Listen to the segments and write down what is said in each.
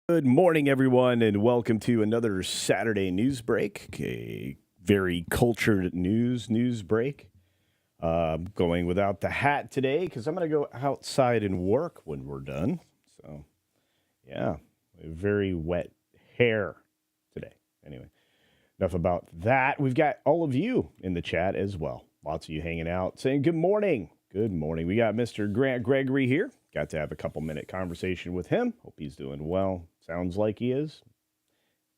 Good morning, everyone, and welcome to another Saturday news break, a very cultured news break. Going without the hat today because I'm going to go outside and work when we're done. So, yeah, very wet hair today. Anyway, enough about that. We've got all of you in the chat as well. Lots of you hanging out saying good morning. Good morning. We got Mr. Grant Gregory here. Got to have a couple-minute conversation with him. Hope he's doing well. Sounds like he is.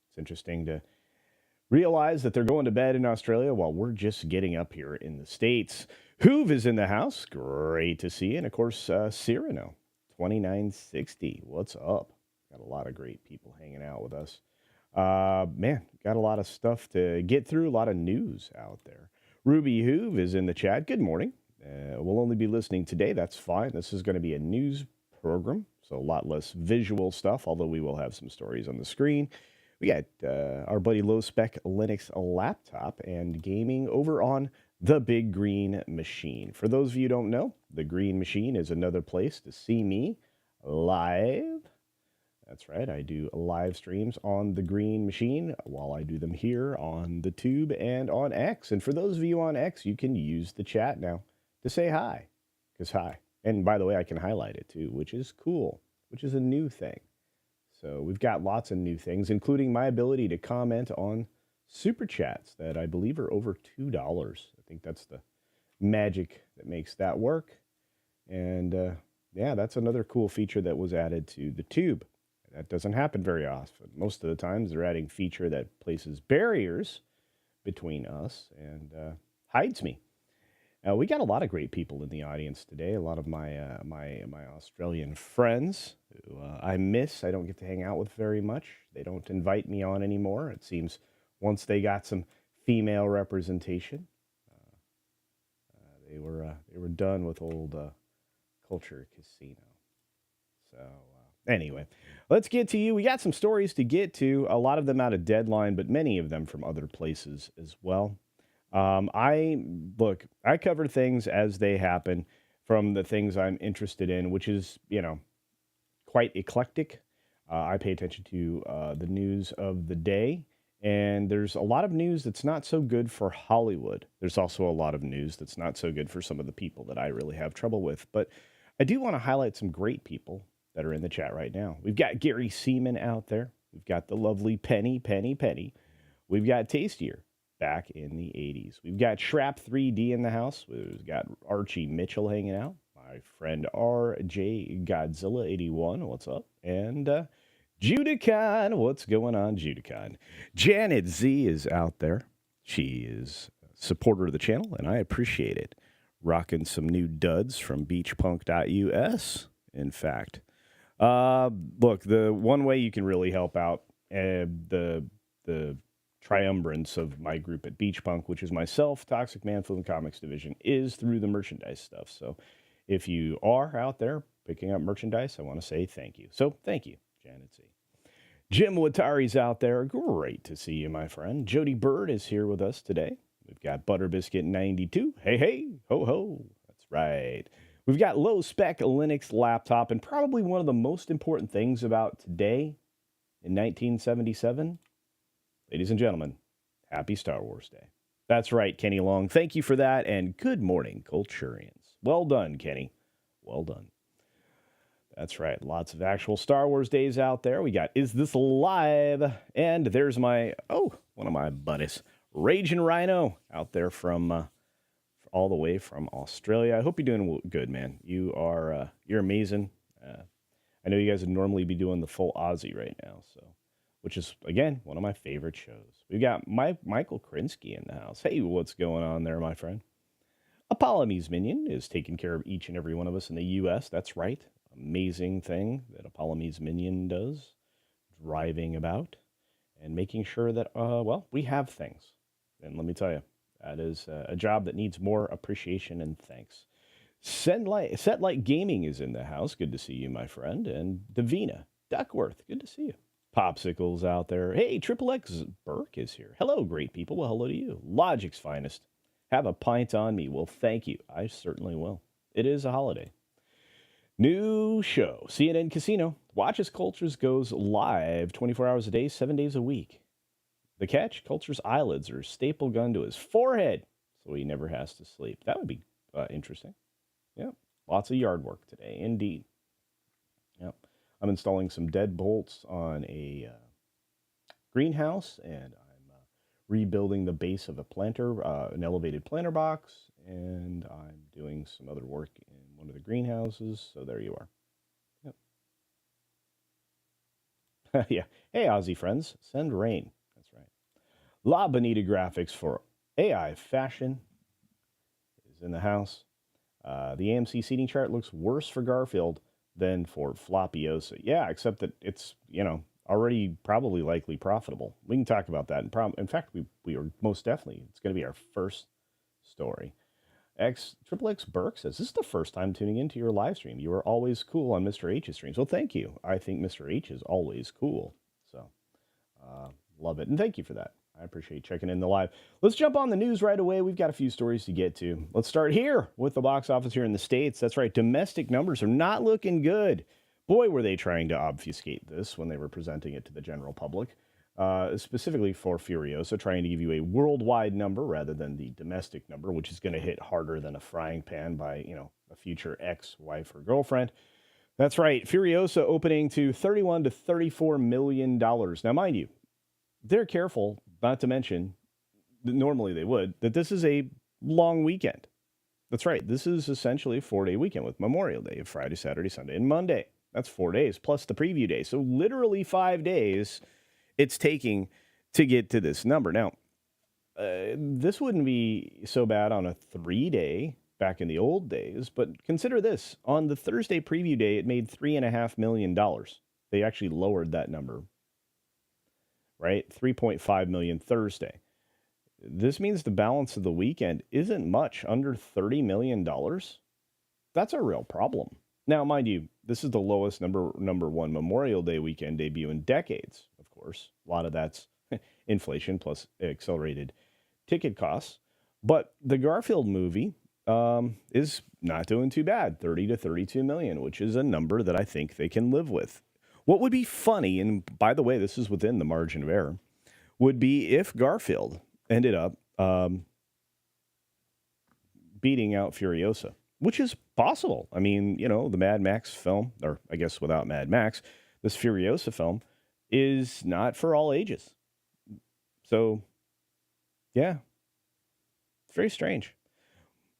It's interesting to realize that they're going to bed in Australia while we're just getting up here in the States. Hoove is in the house. Great to see you. And, of course, Cyrano, 2960. What's up? Got a lot of great people hanging out with us. Man, got a lot of stuff to get through, a lot of news out there. Ruby Hoove is in the chat. Good morning. We'll only be listening today. That's fine. This is going to be a news program, so a lot less visual stuff, although we will have some stories on the screen. We got our buddy Low Spec Linux laptop and gaming over on the Big Green Machine. For those of you who don't know, the Green Machine is another place to see me live. That's right. I do live streams on the Green Machine while I do them here on the Tube and on X. And for those of you on X, you can use the chat now to say hi, because hi. And by the way, I can highlight it too, which is cool, which is a new thing. So we've got lots of new things, including my ability to comment on super chats that I believe are over $2. I think that's the magic that makes that work. And yeah, that's another cool feature that was added to the Tube. That doesn't happen very often. Most of the times they're adding feature that places barriers between us and hides me. We got a lot of great people in the audience today. A lot of my Australian friends who I miss. I don't get to hang out with very much. They don't invite me on anymore. It seems once they got some female representation, they were done with old Culture Casino. So anyway, let's get to you. We got some stories to get to. A lot of them out of Deadline, but many of them from other places as well. I cover things as they happen from the things I'm interested in, which is, quite eclectic. I pay attention to the news of the day, and there's a lot of news that's not so good for Hollywood. There's also a lot of news that's not so good for some of the people that I really have trouble with. But I do want to highlight some great people that are in the chat right now. We've got Gary Seaman out there. We've got the lovely Penny. We've got Tastier back in the 80s. We've got Shrap 3D in the house. We've got Archie Mitchell hanging out. My friend RJ Godzilla 81. What's up? And Judicon. What's going on, Judicon? Janet Z is out there. She is a supporter of the channel, and I appreciate it. Rocking some new duds from beachpunk.us, in fact. Look, the one way you can really help out the triumvirate of my group at Beach Punk, which is myself, Toxic Man, Film Comics Division, is through the merchandise stuff. So if you are out there picking up merchandise, I want to say thank you. So thank you, Janet Z. Jim Watari's out there. Great to see you, my friend. Jody Bird is here with us today. We've got Butterbiscuit 92. Hey, ho, ho. That's right. We've got Low Spec Linux laptop, and probably one of the most important things about today in 1977, ladies and gentlemen, happy Star Wars Day. That's right, Kenny Long. Thank you for that, and good morning, Culturians. Well done, Kenny. Well done. That's right. Lots of actual Star Wars days out there. We got Is This Live? And there's one of my buddies, Raging Rhino, out there from all the way from Australia. I hope you're doing good, man. You're amazing. I know you guys would normally be doing the full Aussie right now, which is, again, one of my favorite shows. We've got Michael Krinsky in the house. Hey, what's going on there, my friend? Apollome's Minion is taking care of each and every one of us in the U.S. That's right. Amazing thing that Apollome's Minion does. Driving about and making sure that, we have things. And let me tell you, that is a job that needs more appreciation and thanks. Setlight Gaming is in the house. Good to see you, my friend. And Davina Duckworth, good to see you. Popsicles out there. Hey, Triple X Burke is here. Hello, great people. Well, hello to you. Logic's finest. Have a pint on me. Well, thank you. I certainly will. It is a holiday. New show, CNN Casino. Watch as Cultures goes live 24 hours a day, 7 days a week. The catch, Culture's eyelids are staple gun to his forehead, so he never has to sleep. That would be interesting. Yeah, lots of yard work today, indeed. Yep. I'm installing some dead bolts on a greenhouse, and I'm rebuilding the base of a planter, an elevated planter box, and I'm doing some other work in one of the greenhouses. So there you are. Yep. Yeah. Hey, Aussie friends, send rain. That's right. La Bonita Graphics for AI Fashion is in the house. The AMC seating chart looks worse for Garfield than for Flopiosa. Yeah, except that it's, already probably likely profitable. We can talk about that. In fact, we are most definitely, it's going to be our first story. Triple X Burke says, this is the first time tuning into your live stream. You are always cool on Mr. H's streams. Well, thank you. I think Mr. H is always cool. So, love it. And thank you for that. I appreciate checking in the live. Let's jump on the news right away. We've got a few stories to get to. Let's start here with the box office here in the States. That's right. Domestic numbers are not looking good. Boy, were they trying to obfuscate this when they were presenting it to the general public, specifically for Furiosa, trying to give you a worldwide number rather than the domestic number, which is going to hit harder than a frying pan by, a future ex-wife or girlfriend. That's right. Furiosa opening to $31 to $34 million. Now, mind you, they're careful not to mention, normally they would, that this is a long weekend. That's right. This is essentially a 4-day weekend with Memorial Day, Friday, Saturday, Sunday, and Monday. That's 4 days plus the preview day. So literally 5 days it's taking to get to this number. Now, this wouldn't be so bad on a 3-day back in the old days, but consider this. On the Thursday preview day, it made $3.5 million. They actually lowered that number, right? 3.5 million Thursday. This means the balance of the weekend isn't much, under $30 million. That's a real problem. Now, mind you, this is the lowest number one Memorial Day weekend debut in decades, of course. A lot of that's inflation plus accelerated ticket costs. But the Garfield movie is not doing too bad, 30 to 32 million, which is a number that I think they can live with. What would be funny, and by the way, this is within the margin of error, would be if Garfield ended up beating out Furiosa, which is possible. I mean, the Mad Max film, or I guess without Mad Max, this Furiosa film is not for all ages. So, yeah, it's very strange.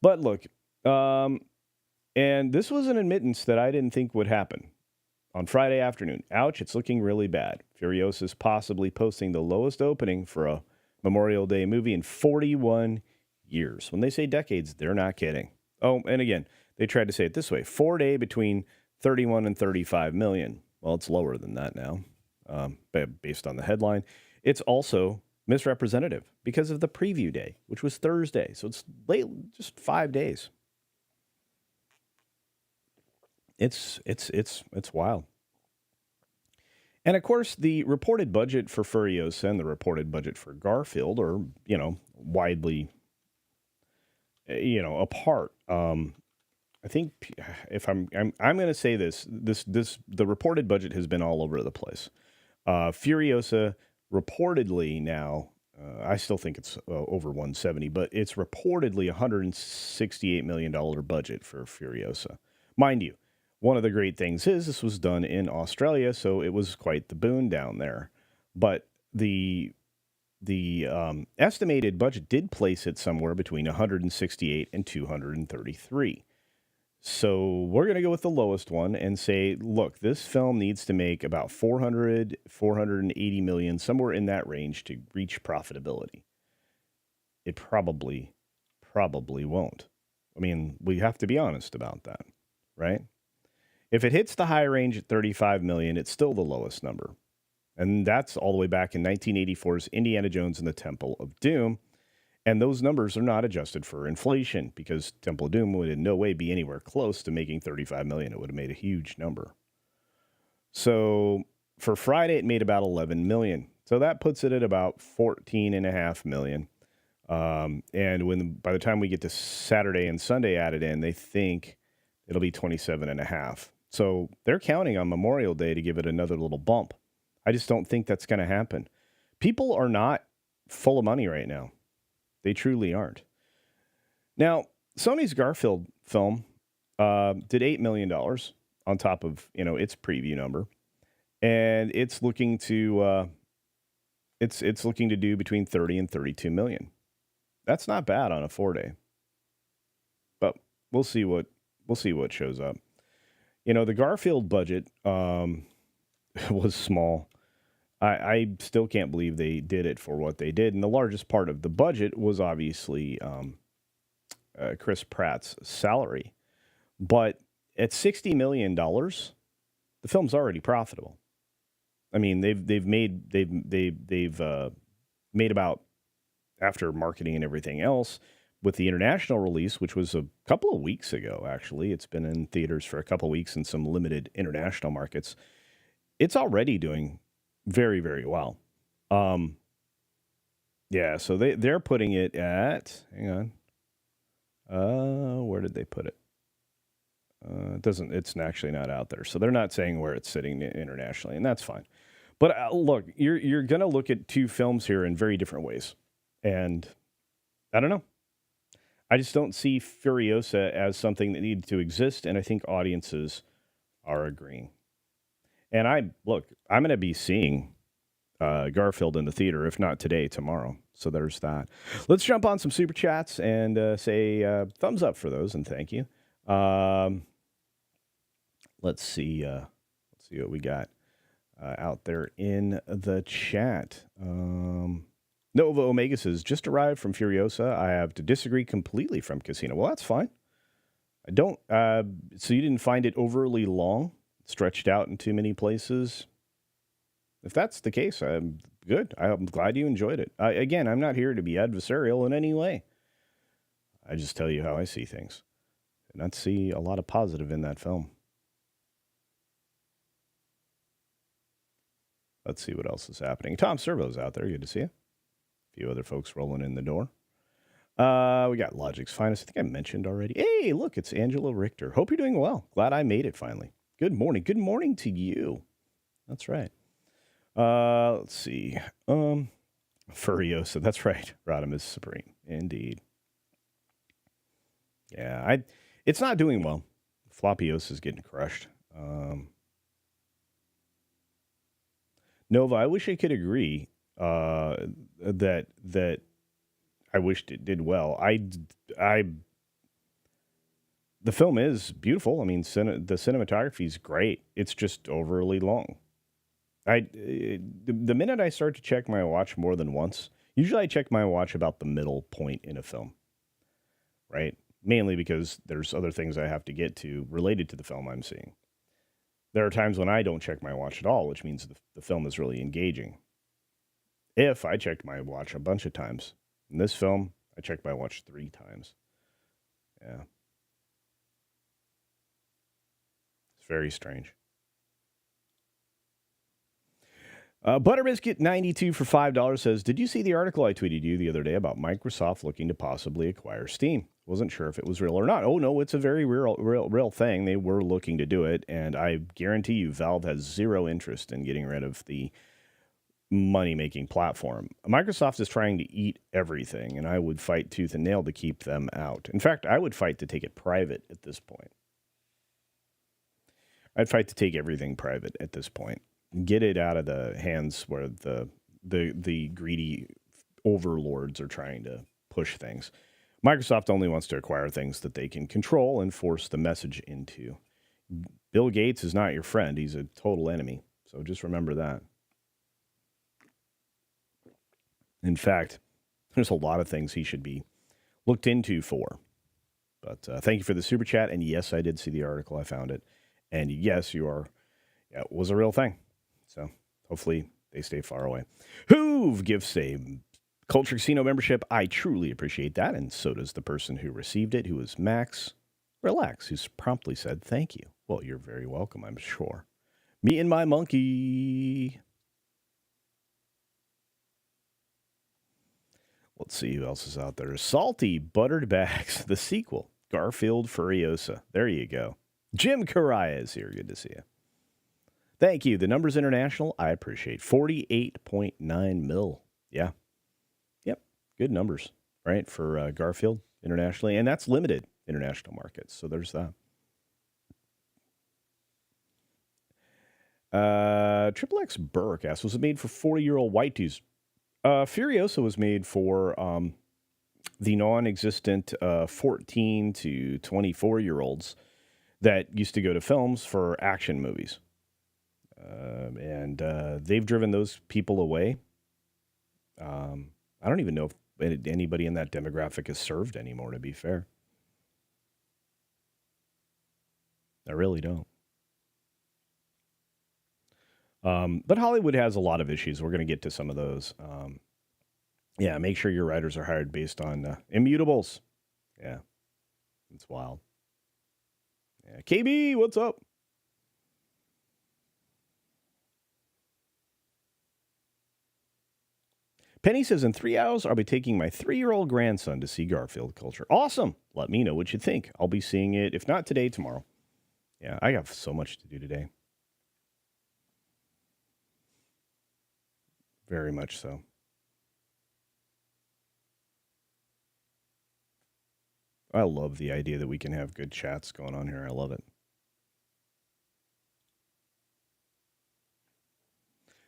But look, and this was an admittance that I didn't think would happen. On Friday afternoon, ouch, it's looking really bad. Furiosa is possibly posting the lowest opening for a Memorial Day movie in 41 years. When they say decades, they're not kidding. Oh, and again, they tried to say it this way: 4-day between 31 and 35 million. Well, it's lower than that now, based on the headline. It's also misrepresentative because of the preview day, which was Thursday. So it's late, just 5 days. It's wild. And of course, the reported budget for Furiosa and the reported budget for Garfield are, widely, apart. I think if I'm going to say this, the reported budget has been all over the place. Furiosa reportedly now, I still think it's over 170, but it's reportedly $168 million budget for Furiosa. Mind you, one of the great things is this was done in Australia, so it was quite the boon down there. But the estimated budget did place it somewhere between 168 and 233. So we're going to go with the lowest one and say, look, this film needs to make about 480 million, somewhere in that range to reach profitability. It probably won't. I mean, we have to be honest about that, right? If it hits the high range at 35 million, it's still the lowest number. And that's all the way back in 1984's Indiana Jones and the Temple of Doom. And those numbers are not adjusted for inflation because Temple of Doom would in no way be anywhere close to making 35 million. It would have made a huge number. So for Friday, it made about 11 million. So that puts it at about 14.5 million. And by the time we get to Saturday and Sunday added in, they think it'll be 27.5. So they're counting on Memorial Day to give it another little bump. I just don't think that's going to happen. People are not full of money right now. They truly aren't. Now, Sony's Garfield film did $8 million on top of, its preview number. And it's looking to it's looking to do between 30 and 32 million. That's not bad on a 4-day. But we'll see what shows up. The Garfield budget was small. I still can't believe they did it for what they did. And the largest part of the budget was obviously Chris Pratt's salary. But at $60 million, the film's already profitable. I mean, they've made about, after marketing and everything else, with the international release, which was a couple of weeks ago, actually. It's been in theaters for a couple of weeks in some limited international markets. It's already doing very, very well. Yeah, so they're putting it at, hang on. Where did they put it? It's actually not out there. So they're not saying where it's sitting internationally, and that's fine. But look, you're going to look at two films here in very different ways. And I don't know. I just don't see Furiosa as something that needed to exist, and I think audiences are agreeing. And I'm going to be seeing Garfield in the theater, if not today, tomorrow. So there's that. Let's jump on some super chats and say thumbs up for those, and thank you. Let's see what we got out there in the chat. Nova Omega says, just arrived from Furiosa. I have to disagree completely from Casino. Well, that's fine. I don't. So you didn't find it overly long, stretched out in too many places? If that's the case, I'm good. I'm glad you enjoyed it. Again, I'm not here to be adversarial in any way. I just tell you how I see things. And I see a lot of positive in that film. Let's see what else is happening. Tom Servo's out there. Good to see you. A few other folks rolling in the door. We got Logic's Finest. I think I mentioned already. Hey, look, it's Angela Richter. Hope you're doing well. Glad I made it finally. Good morning. Good morning to you. That's right. Let's see. Furiosa. That's right. Rodimus Supreme. Indeed. Yeah, it's not doing well. Floppiosa is getting crushed. Nova, I wish I could agree that I wished it did well. The film is beautiful. I mean, the cinematography is great. It's just overly long. The minute I start to check my watch more than once, usually I check my watch about the middle point in a film, right? Mainly because there's other things I have to get to related to the film I'm seeing. There are times when I don't check my watch at all, which means the film is really engaging. If I checked my watch a bunch of times, in this film, I checked my watch 3 times. Yeah. It's very strange. Butterbiscuit92 for $5 says, did you see the article I tweeted you the other day about Microsoft looking to possibly acquire Steam? Wasn't sure if it was real or not. Oh, no, it's a very real thing. They were looking to do it, and I guarantee you Valve has zero interest in getting rid of the money-making platform. Microsoft is trying to eat everything, and I would fight tooth and nail to keep them out. In fact, I would fight to take it private at this point. I'd fight to take everything private at this point. Get it out of the hands where the greedy overlords are trying to push things. Microsoft only wants to acquire things that they can control and force the message into. Bill Gates is not your friend. He's a total enemy. So just remember that. In fact, there's a lot of things he should be looked into for. But thank you for the super chat. And yes, I did see the article. I found it. And yes, it was a real thing. So hopefully they stay far away. Hoove gives a Culture Casino membership. I truly appreciate that. And so does the person who received it, who is Max Relax, who's promptly said thank you. Well, you're very welcome, I'm sure. Me and my monkey. Let's see who else is out there. Salty Buttered Bags, the sequel. Garfield Furiosa. There you go. Jim Caraya is here. Good to see you. Thank you. The numbers international, I appreciate. 48.9 mil. Yeah. Yep. Good numbers, right, for Garfield internationally. And that's limited international markets. So there's that. Triple X Burke asks, was it made for 40-year-old white dudes? Furiosa was made for the non-existent 14 to 24-year-olds that used to go to films for action movies. And they've driven those people away. I don't even know if anybody in that demographic is served anymore, to be fair. I really don't. But Hollywood has a lot of issues. We're going to get to some of those. Yeah, make sure your writers are hired based on immutables. Yeah, it's wild. Yeah. KB, what's up? Penny says, in 3 hours, I'll be taking my 3-year-old grandson to see Garfield Culture. Awesome. Let me know what you think. I'll be seeing it, if not today, tomorrow. Yeah, I have so much to do today. Very much so. I love the idea that we can have good chats going on here. I love it.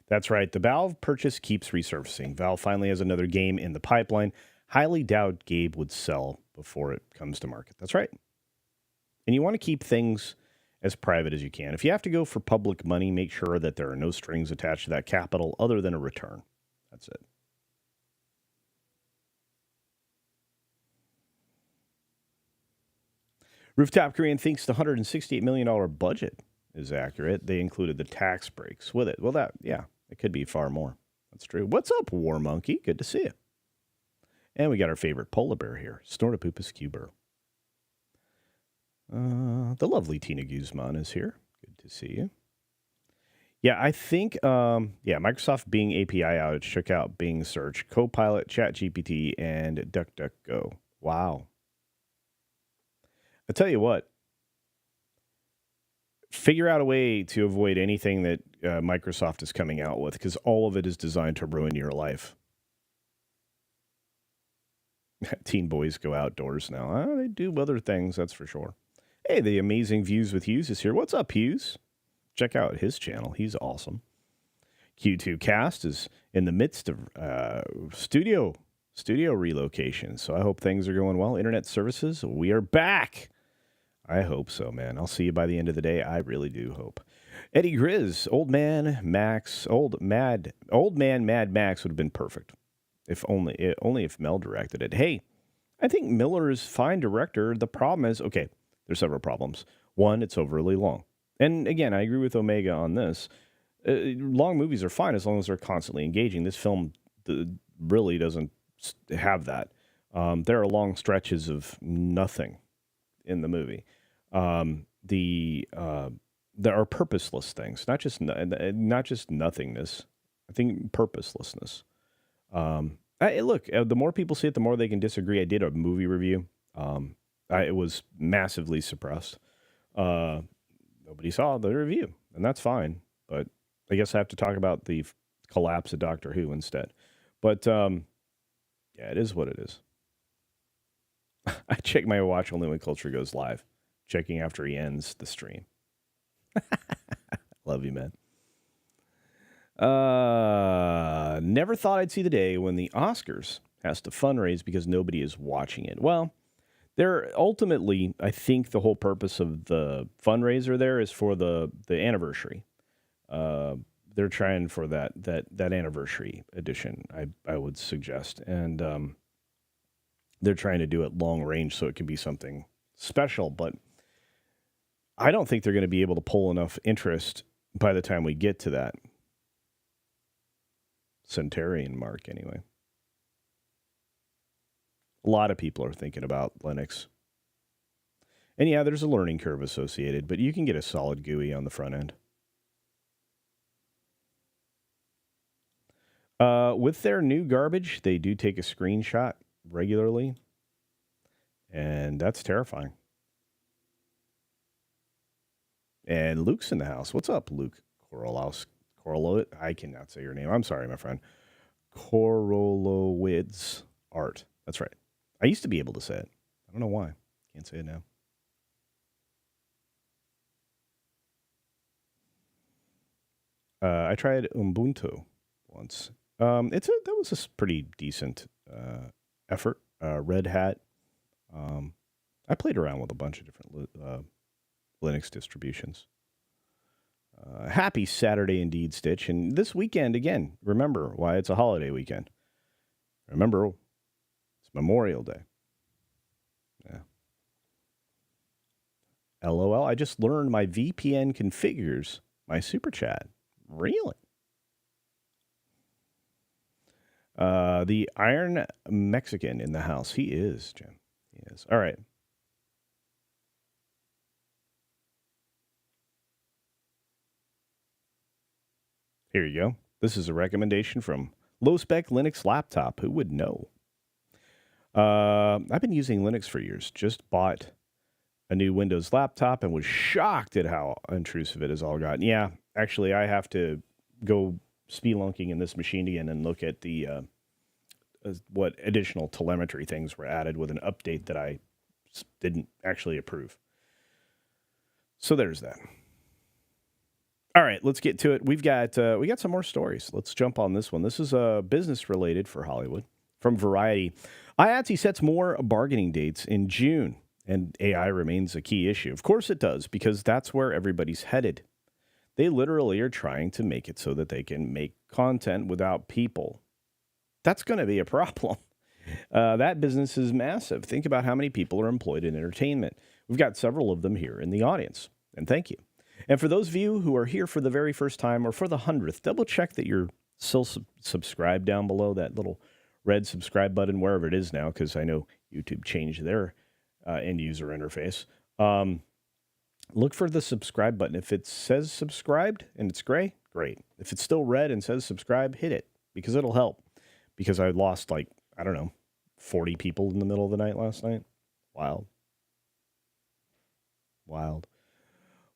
That's right. The Valve purchase keeps resurfacing. Valve finally has another game in the pipeline. Highly doubt Gabe would sell before it comes to market. That's right. And you want to keep things as private as you can. If you have to go for public money, make sure that there are no strings attached to that capital other than a return. That's it. Rooftop Korean thinks the $168 million budget is accurate. They included the tax breaks with it. Well, it could be far more. That's true. What's up, War Monkey? Good to see you. And we got our favorite polar bear here, Snortopupus cuber. The lovely Tina Guzman is here. Good to see you. Yeah, I think, Microsoft Bing API outage took out Bing Search, Copilot, ChatGPT, and DuckDuckGo. Wow. I tell you what, figure out a way to avoid anything that Microsoft is coming out with, because all of it is designed to ruin your life. Teen boys go outdoors now. They do other things, that's for sure. Hey, the Amazing Views with Hughes is here. What's up, Hughes? Check out his channel. He's awesome. Q2 Cast is in the midst of studio relocation, so I hope things are going well. Internet services, we are back. I hope so, man. I'll see you by the end of the day. I really do hope. Eddie Grizz, Old Man Mad Max would have been perfect. If only if Mel directed it. Hey, I think Miller is fine director. The problem is, okay, there's several problems. One, it's overly long. And again, I agree with Omega on this. Long movies are fine as long as they're constantly engaging. This film really doesn't have that. There are long stretches of nothing in the movie. There are purposeless things, not just nothingness. I think purposelessness. The more people see it, the more they can disagree. I did a movie review. It was massively suppressed. Nobody saw the review, and that's fine. But I guess I have to talk about the collapse of Doctor Who instead. But it is what it is. I check my watch only when Culture goes live, checking after he ends the stream. Love you, man. Never thought I'd see the day when the Oscars has to fundraise because nobody is watching it. Well, they're ultimately, I think the whole purpose of the fundraiser there is for the anniversary. They're trying for that anniversary edition, I would suggest. And they're trying to do it long range so it can be something special. But I don't think they're going to be able to pull enough interest by the time we get to that centenarian mark anyway. A lot of people are thinking about Linux. And yeah, there's a learning curve associated, but you can get a solid GUI on the front end. With their new garbage, they do take a screenshot regularly, and that's terrifying. And Luke's in the house. What's up, Luke? Corolo. I cannot say your name. I'm sorry, my friend. Korolowitz Art. That's right. I used to be able to say it. I don't know why. Can't say it now. I tried Ubuntu once. That was a pretty decent effort. Red Hat. I played around with a bunch of different Linux distributions. Happy Saturday indeed, Stitch. And this weekend, again, remember why it's a holiday weekend. Remember, it's Memorial Day. Yeah. LOL, I just learned my VPN configures my super chat. Really? The Iron Mexican in the house. He is, Jim. He is. All right. Here you go. This is a recommendation from Low Spec Linux Laptop. Who would know? I've been using Linux for years. Just bought a new Windows laptop and was shocked at how intrusive it has all gotten. Yeah, actually, I have to go spelunking in this machine again and look at the what additional telemetry things were added with an update that I didn't actually approve. So there's that. All right, let's get to it. We got some more stories. Let's jump on this one. This is business related for Hollywood from Variety. IATSE sets more bargaining dates in June, and AI remains a key issue. Of course it does, because that's where everybody's headed. They literally are trying to make it so that they can make content without people. That's going to be a problem. That business is massive. Think about how many people are employed in entertainment. We've got several of them here in the audience, and thank you. And for those of you who are here for the very first time or for the 100th, double check that you're still subscribed down below that little red subscribe button, wherever it is now, because I know YouTube changed their end user interface. Look for the subscribe button. If it says subscribed and it's gray, great. If it's still red and says subscribe, hit it, because it'll help. Because I lost 40 people in the middle of the night last night. Wild.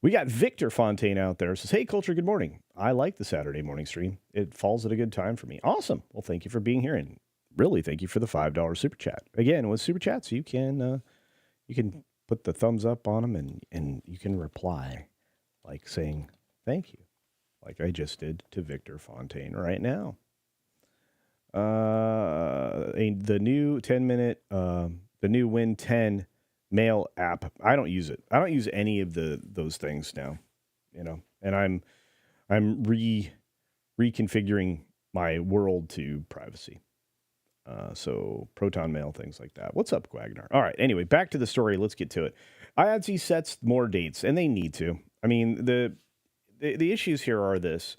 We got Victor Fontaine out there. Says, hey, Culture, good morning. I like the Saturday morning stream. It falls at a good time for me. Awesome. Well, thank you for being here. And really, thank you for the $5 super chat. Again, with super chats, you can put the thumbs up on them and you can reply like saying thank you, like I just did to Victor Fontaine right now. The new 10-minute, the new Win 10 mail app. I don't use it. I don't use any of those things now, and I'm reconfiguring my world to privacy. So Proton Mail, things like that. What's up, Quagnar? All right. Anyway, back to the story. Let's get to it. IATSE sets more dates, and they need to. I mean, the issues here are this.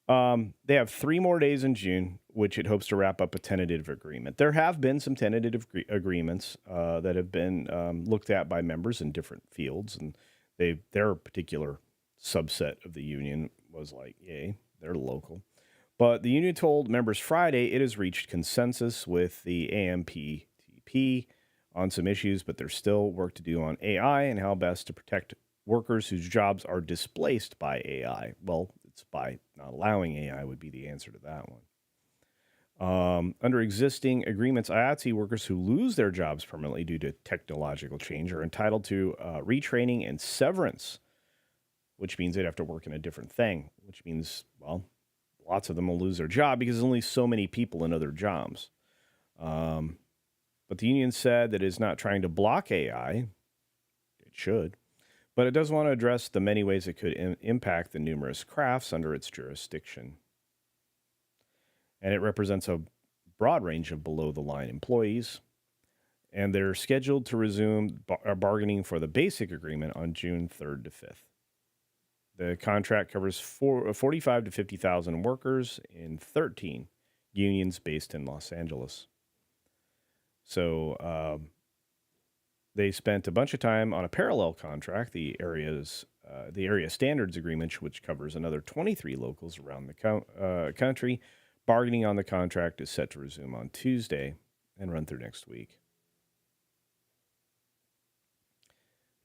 They have 3 more days in June, which it hopes to wrap up a tentative agreement. There have been some tentative agreements that have been looked at by members in different fields, and their particular subset of the union was like, yay, they're local. But the union told members Friday it has reached consensus with the AMPTP on some issues, but there's still work to do on AI and how best to protect workers whose jobs are displaced by AI. Well, it's by not allowing AI would be the answer to that one. Under existing agreements, IATSE workers who lose their jobs permanently due to technological change are entitled to retraining and severance, which means they'd have to work in a different thing, which means, well, lots of them will lose their job because there's only so many people in other jobs. But the union said that it is not trying to block AI. It should. But it does want to address the many ways it could impact the numerous crafts under its jurisdiction. And it represents a broad range of below-the-line employees. And they're scheduled to resume bargaining for the basic agreement on June 3rd to 5th. The contract covers 45 to 50,000 workers in 13 unions based in Los Angeles. So they spent a bunch of time on a parallel contract, the area standards agreement, which covers another 23 locals around the country. Bargaining on the contract is set to resume on Tuesday and run through next week.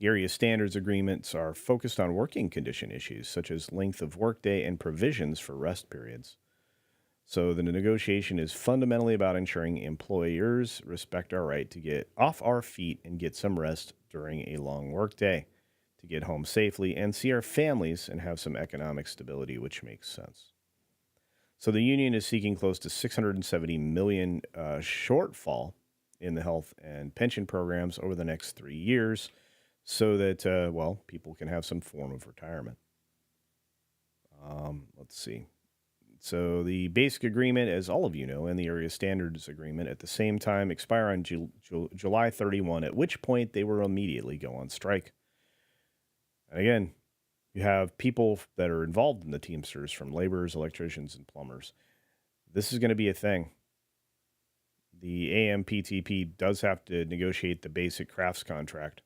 The area standards agreements are focused on working condition issues such as length of workday and provisions for rest periods. So the negotiation is fundamentally about ensuring employers respect our right to get off our feet and get some rest during a long workday, to get home safely and see our families and have some economic stability, which makes sense. So the union is seeking close to 670 million shortfall in the health and pension programs over the next 3 years, so that people can have some form of retirement. Let's see. So the basic agreement, as all of you know, and the area standards agreement at the same time expire on July 31, at which point they will immediately go on strike. And again, you have people that are involved in the Teamsters, from laborers, electricians, and plumbers. This is going to be a thing. The AMPTP does have to negotiate the basic crafts contract.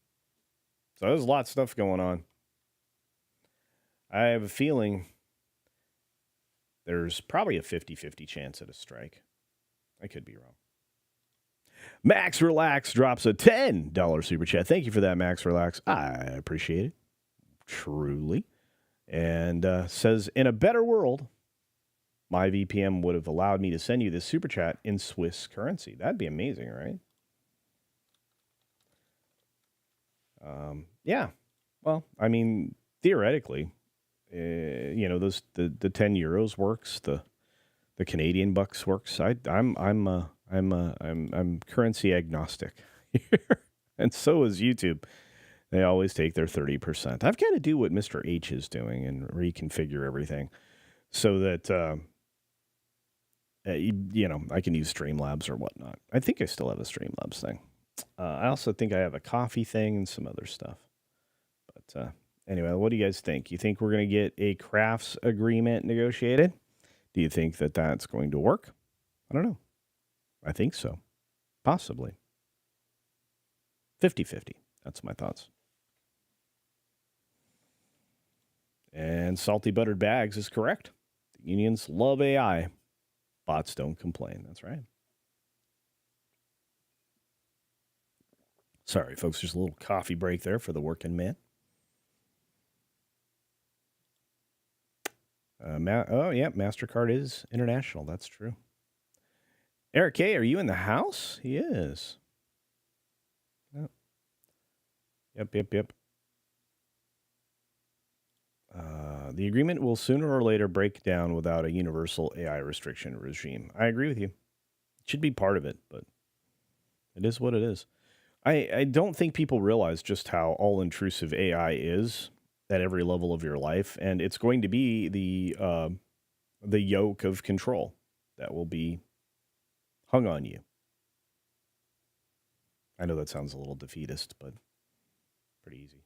So there's a lot of stuff going on. I have a feeling there's probably a 50-50 chance at a strike. I could be wrong. Max Relax drops a $10 super chat. Thank you for that, Max Relax. I appreciate it. Truly. And says, in a better world, my VPN would have allowed me to send you this super chat in Swiss currency. That'd be amazing, right? Yeah. Well, I mean, theoretically, those the 10 euros works. The Canadian bucks works. I'm currency agnostic here, and so is YouTube. They always take their 30%. I've got to do what Mr. H is doing and reconfigure everything so that I can use Streamlabs or whatnot. I think I still have a Streamlabs thing. I also think I have a coffee thing and some other stuff. But anyway, what do you guys think? You think we're going to get a crafts agreement negotiated? Do you think that that's going to work? I don't know. I think so. Possibly. 50-50. That's my thoughts. And Salty Buttered Bags is correct. The unions love AI. Bots don't complain. That's right. Sorry, folks. There's a little coffee break there for the working man. MasterCard is international. That's true. Eric K., are you in the house? He is. Yep. The agreement will sooner or later break down without a universal AI restriction regime. I agree with you. It should be part of it, but it is what it is. I don't think people realize just how all-intrusive AI is at every level of your life, and it's going to be the yoke of control that will be hung on you. I know that sounds a little defeatist, but pretty easy.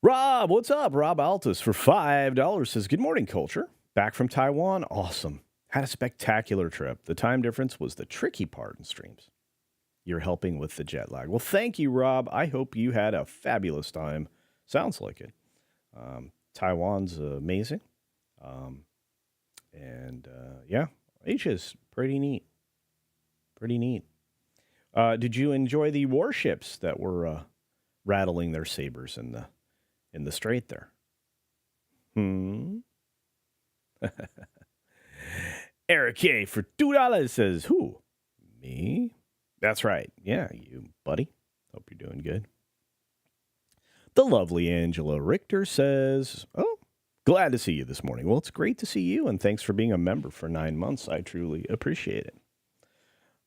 Rob, what's up? Rob Altus for $5 says, good morning, Culture. Back from Taiwan. Awesome. Had a spectacular trip. The time difference was the tricky part in streams. You're helping with the jet lag. Well, thank you, Rob. I hope you had a fabulous time. Sounds like it. Taiwan's amazing. Asia's pretty neat. Pretty neat. Did you enjoy the warships that were rattling their sabers in the strait there? Eric K. for $2 says, who? Me? That's right. Yeah, you, buddy. Hope you're doing good. The lovely Angela Richter says, oh, glad to see you this morning. Well, it's great to see you, and thanks for being a member for 9 months. I truly appreciate it.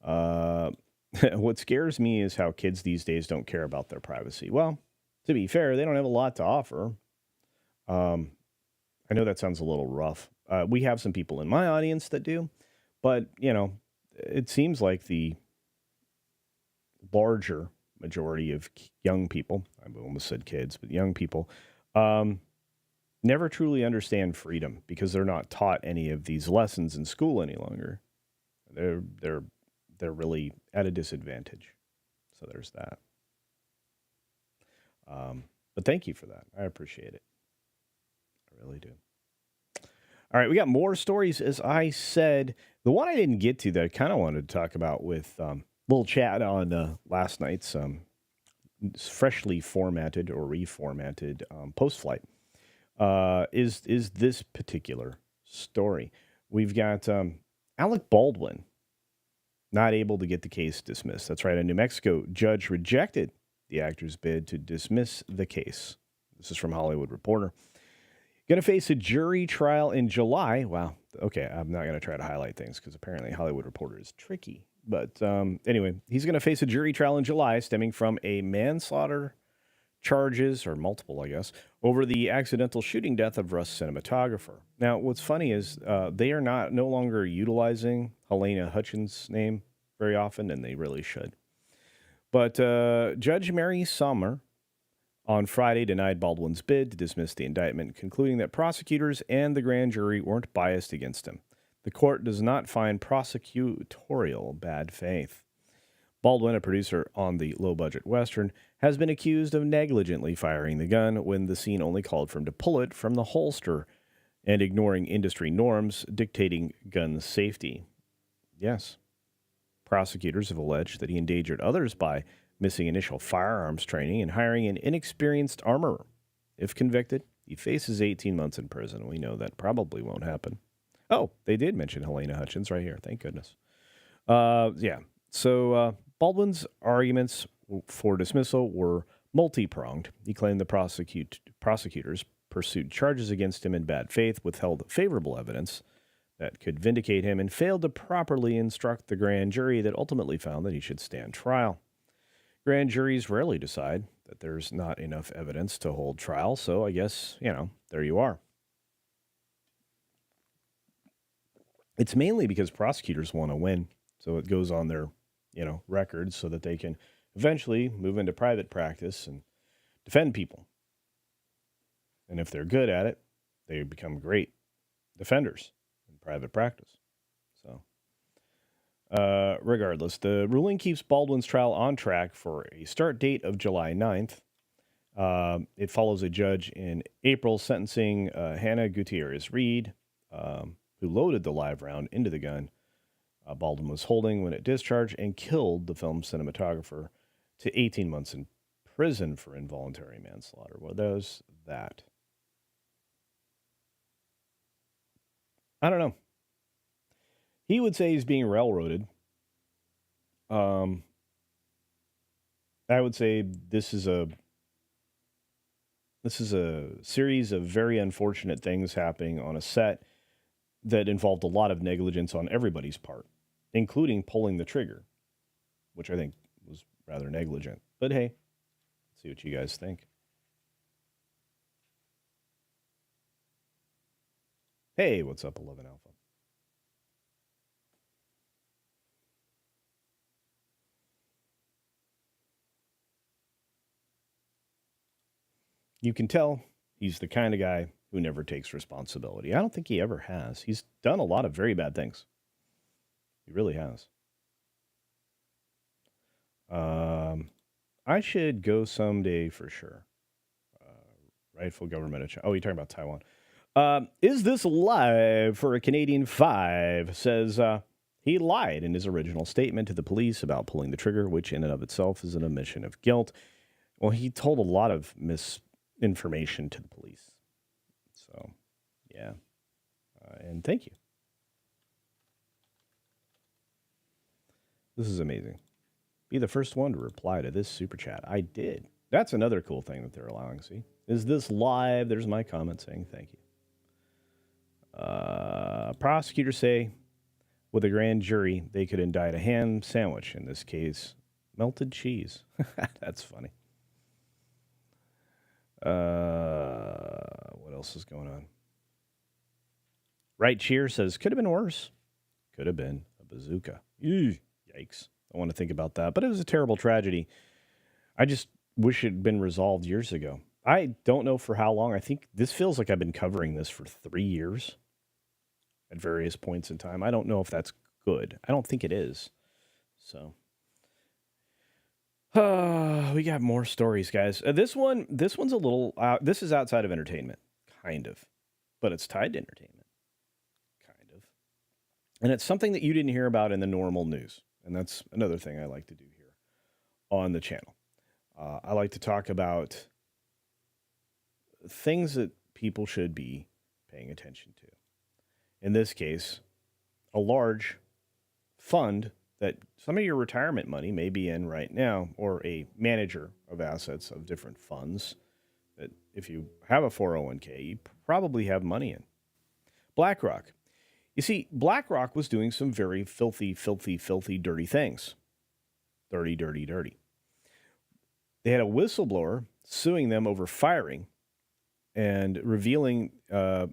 What scares me is how kids these days don't care about their privacy. Well, to be fair, they don't have a lot to offer. I know that sounds a little rough. We have some people in my audience that do, but, it seems like the larger majority of young people, I almost said kids, but young people, never truly understand freedom because they're not taught any of these lessons in school any longer. They're really at a disadvantage. So there's that. But thank you for that. I appreciate it. I really do. All right, we got more stories. As I said, the one I didn't get to that I kind of wanted to talk about with Little chat on last night's freshly formatted or reformatted post flight is this particular story. We've got Alec Baldwin not able to get the case dismissed. That's right. A New Mexico judge rejected the actor's bid to dismiss the case. This is from Hollywood Reporter. Going to face a jury trial in July. Wow. Okay, I'm not going to try to highlight things because apparently Hollywood Reporter is tricky. But anyway, he's going to face a jury trial in July stemming from a manslaughter charges, or multiple, I guess, over the accidental shooting death of Russ cinematographer. Now, what's funny is they are no longer utilizing Helena Hutchins' name very often, and they really should. But Judge Mary Sommer on Friday denied Baldwin's bid to dismiss the indictment, concluding that prosecutors and the grand jury weren't biased against him. The court does not find prosecutorial bad faith. Baldwin, a producer on the low-budget Western, has been accused of negligently firing the gun when the scene only called for him to pull it from the holster and ignoring industry norms dictating gun safety. Yes. Prosecutors have alleged that he endangered others by missing initial firearms training and hiring an inexperienced armorer. If convicted, he faces 18 months in prison. We know that probably won't happen. Oh, they did mention Helena Hutchins right here. Thank goodness. So Baldwin's arguments for dismissal were multi-pronged. He claimed the prosecutors pursued charges against him in bad faith, withheld favorable evidence that could vindicate him, and failed to properly instruct the grand jury that ultimately found that he should stand trial. Grand juries rarely decide that there's not enough evidence to hold trial, so I guess, there you are. It's mainly because prosecutors want to win, so it goes on their, records so that they can eventually move into private practice and defend people. And if they're good at it, they become great defenders in private practice. So, regardless, the ruling keeps Baldwin's trial on track for a start date of July 9th. It follows a judge in April sentencing Hannah Gutierrez Reed, who loaded the live round into the gun Baldwin was holding when it discharged and killed the film cinematographer, to 18 months in prison for involuntary manslaughter. Well, there's that. I don't know. He would say he's being railroaded. I would say this is a series of very unfortunate things happening on a set that involved a lot of negligence on everybody's part, including pulling the trigger, which I think was rather negligent. But hey, let's see what you guys think. Hey, what's up, 11 Alpha? You can tell he's the kind of guy who never takes responsibility. I don't think he ever has. He's done a lot of very bad things. He really has. I should go someday for sure. Rightful government of China. Oh, you're talking about Taiwan. Is this live for a Canadian 5? Says he lied in his original statement to the police about pulling the trigger, which in and of itself is an admission of guilt. Well, he told a lot of misinformation to the police. So, yeah. And thank you. This is amazing. Be the first one to reply to this super chat. I did. That's another cool thing that they're allowing. See, is this live? There's my comment saying thank you. Prosecutors say with a grand jury, they could indict a ham sandwich. In this case, melted cheese. That's funny. What else is going on? Right Cheer says, could have been worse. Could have been a bazooka. Ew, yikes. I want to think about that. But it was a terrible tragedy. I just wish it had been resolved years ago. I don't know for how long. I think this feels like I've been covering this for 3 years at various points in time. I don't know if that's good. I don't think it is. So, we got more stories, guys. This one's a little, this is outside of entertainment, kind of, but it's tied to entertainment, kind of. And it's something that you didn't hear about in the normal news. And that's another thing I like to do here on the channel. I like to talk about things that people should be paying attention to. In this case, a large fund that some of your retirement money may be in right now, or a manager of assets of different funds that if you have a 401k, you probably have money in. BlackRock. You see, BlackRock was doing some very filthy, filthy, filthy, dirty things. Dirty, dirty, dirty. They had a whistleblower suing them over firing and revealing a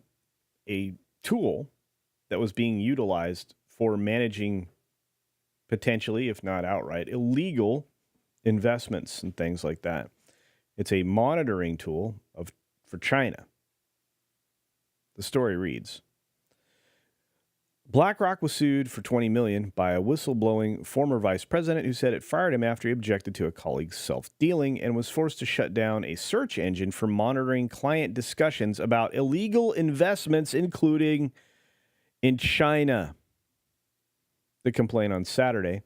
tool that was being utilized for managing potentially, if not outright, illegal investments and things like that. It's a monitoring tool for China. The story reads, BlackRock was sued for $20 million by a whistleblowing former vice president who said it fired him after he objected to a colleague's self-dealing and was forced to shut down a search engine for monitoring client discussions about illegal investments, including in China. The complaint on Saturday,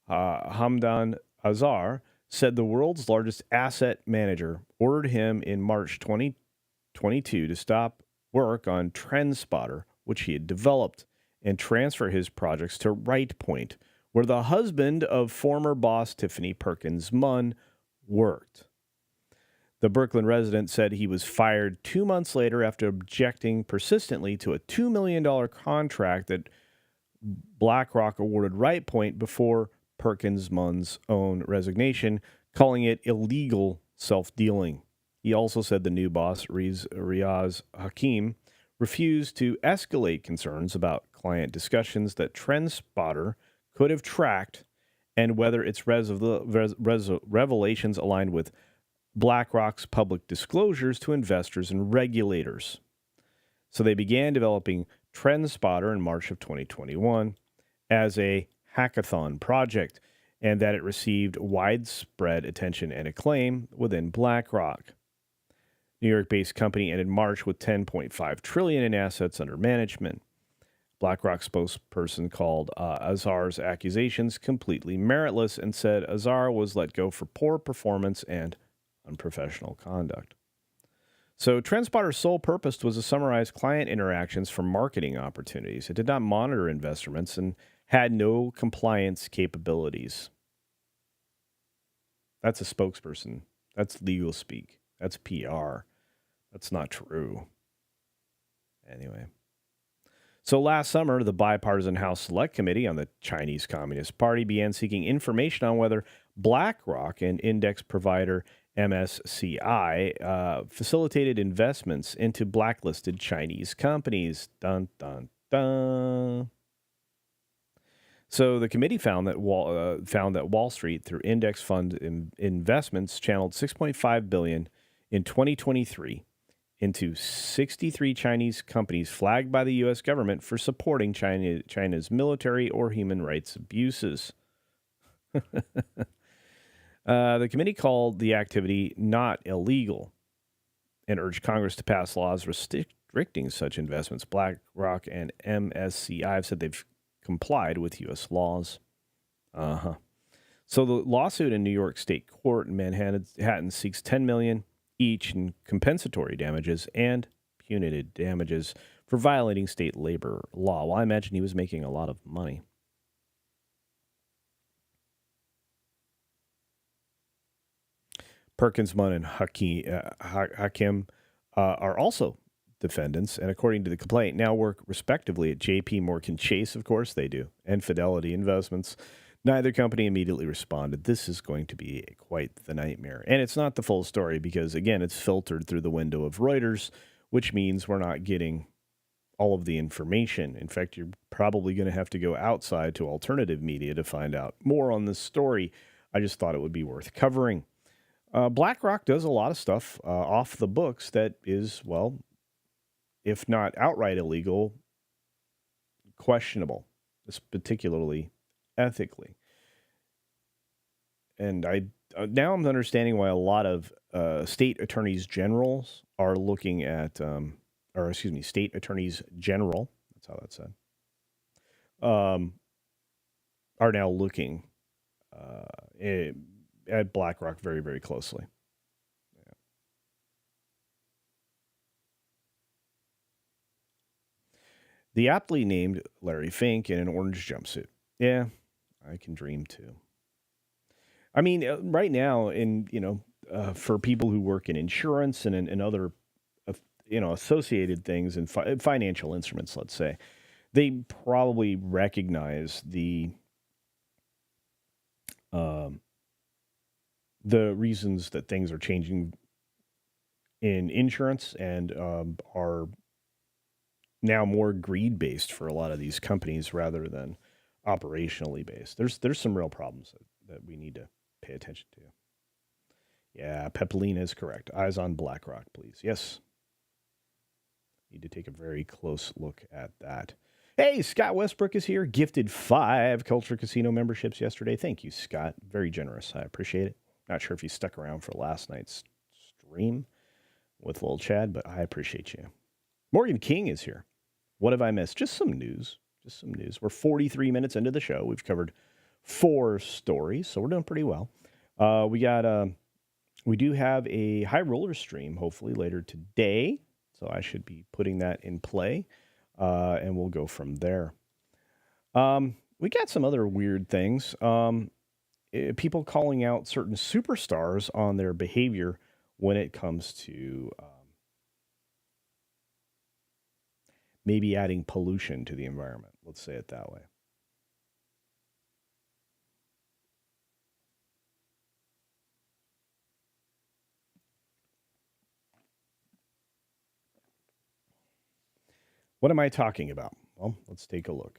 Hamdan Azar said the world's largest asset manager ordered him in March 2022 to stop work on TrendSpotter, which he had developed, and transfer his projects to RightPoint, where the husband of former boss Tiffany Perkins Munn worked. The Brooklyn resident said he was fired 2 months later after objecting persistently to a $2 million contract that BlackRock awarded RightPoint before Perkins Munn's own resignation, calling it illegal self-dealing. He also said the new boss, Riaz Hakim, refused to escalate concerns about client discussions that TrendSpotter could have tracked and whether its revelations aligned with BlackRock's public disclosures to investors and regulators. So they began developing TrendSpotter in March of 2021 as a hackathon project, and that it received widespread attention and acclaim within BlackRock. New York-based company ended March with $10.5 trillion in assets under management. BlackRock spokesperson called Azar's accusations completely meritless and said Azar was let go for poor performance and unprofessional conduct. So TrendSpotter's sole purpose was to summarize client interactions for marketing opportunities. It did not monitor investments and had no compliance capabilities. That's a spokesperson. That's legal speak. That's PR. That's not true. Anyway. So last summer, the bipartisan House Select Committee on the Chinese Communist Party began seeking information on whether BlackRock and index provider MSCI facilitated investments into blacklisted Chinese companies. Dun, dun, dun. So the committee found that Wall Street, through index fund investments, channeled $6.5 billion in 2023 into 63 Chinese companies flagged by the U.S. government for supporting China's military or human rights abuses. The committee called the activity not illegal and urged Congress to pass laws restricting such investments. BlackRock and MSCI have said they've complied with U.S. laws. So the lawsuit in New York State Court in Manhattan seeks $10 million each in compensatory damages and punitive damages for violating state labor law. Well, I imagine he was making a lot of money. Perkins, Munn, and Hakim are also defendants, and according to the complaint, now work respectively at J.P. Morgan Chase, of course they do, and Fidelity Investments. Neither company immediately responded. This is going to be quite the nightmare. And it's not the full story because, again, it's filtered through the window of Reuters, which means we're not getting all of the information. In fact, you're probably going to have to go outside to alternative media to find out more on this story. I just thought it would be worth covering. BlackRock does a lot of stuff off the books that is, well, if not outright illegal, questionable, particularly ethically. And now I'm understanding why a lot of state attorneys generals are looking at, state attorneys general, that's how that's said, are now looking at BlackRock very, very closely. Yeah. The aptly named Larry Fink in an orange jumpsuit. Yeah, I can dream too. I mean, right now, for people who work in insurance and other, uh, associated things and financial instruments, let's say, they probably recognize um, the reasons that things are changing in insurance and are now more greed based for a lot of these companies rather than operationally based. There's some real problems that we need to pay attention to. Yeah, Pepelina is correct. Eyes on BlackRock, please. Yes. Need to take a very close look at that. Hey, Scott Westbrook is here. Gifted 5 Culture Casino memberships yesterday. Thank you, Scott. Very generous. I appreciate it. Not sure if you stuck around for last night's stream with Lil Chad, but I appreciate you. Morgan King is here. What have I missed? Just some news. We're 43 minutes into the show. We've covered 4 stories, so we're doing pretty well. We do have a high roller stream, hopefully later today. So I should be putting that in play, and we'll go from there. We got some other weird things. People calling out certain superstars on their behavior when it comes to maybe adding pollution to the environment. Let's say it that way. What am I talking about? Well, let's take a look.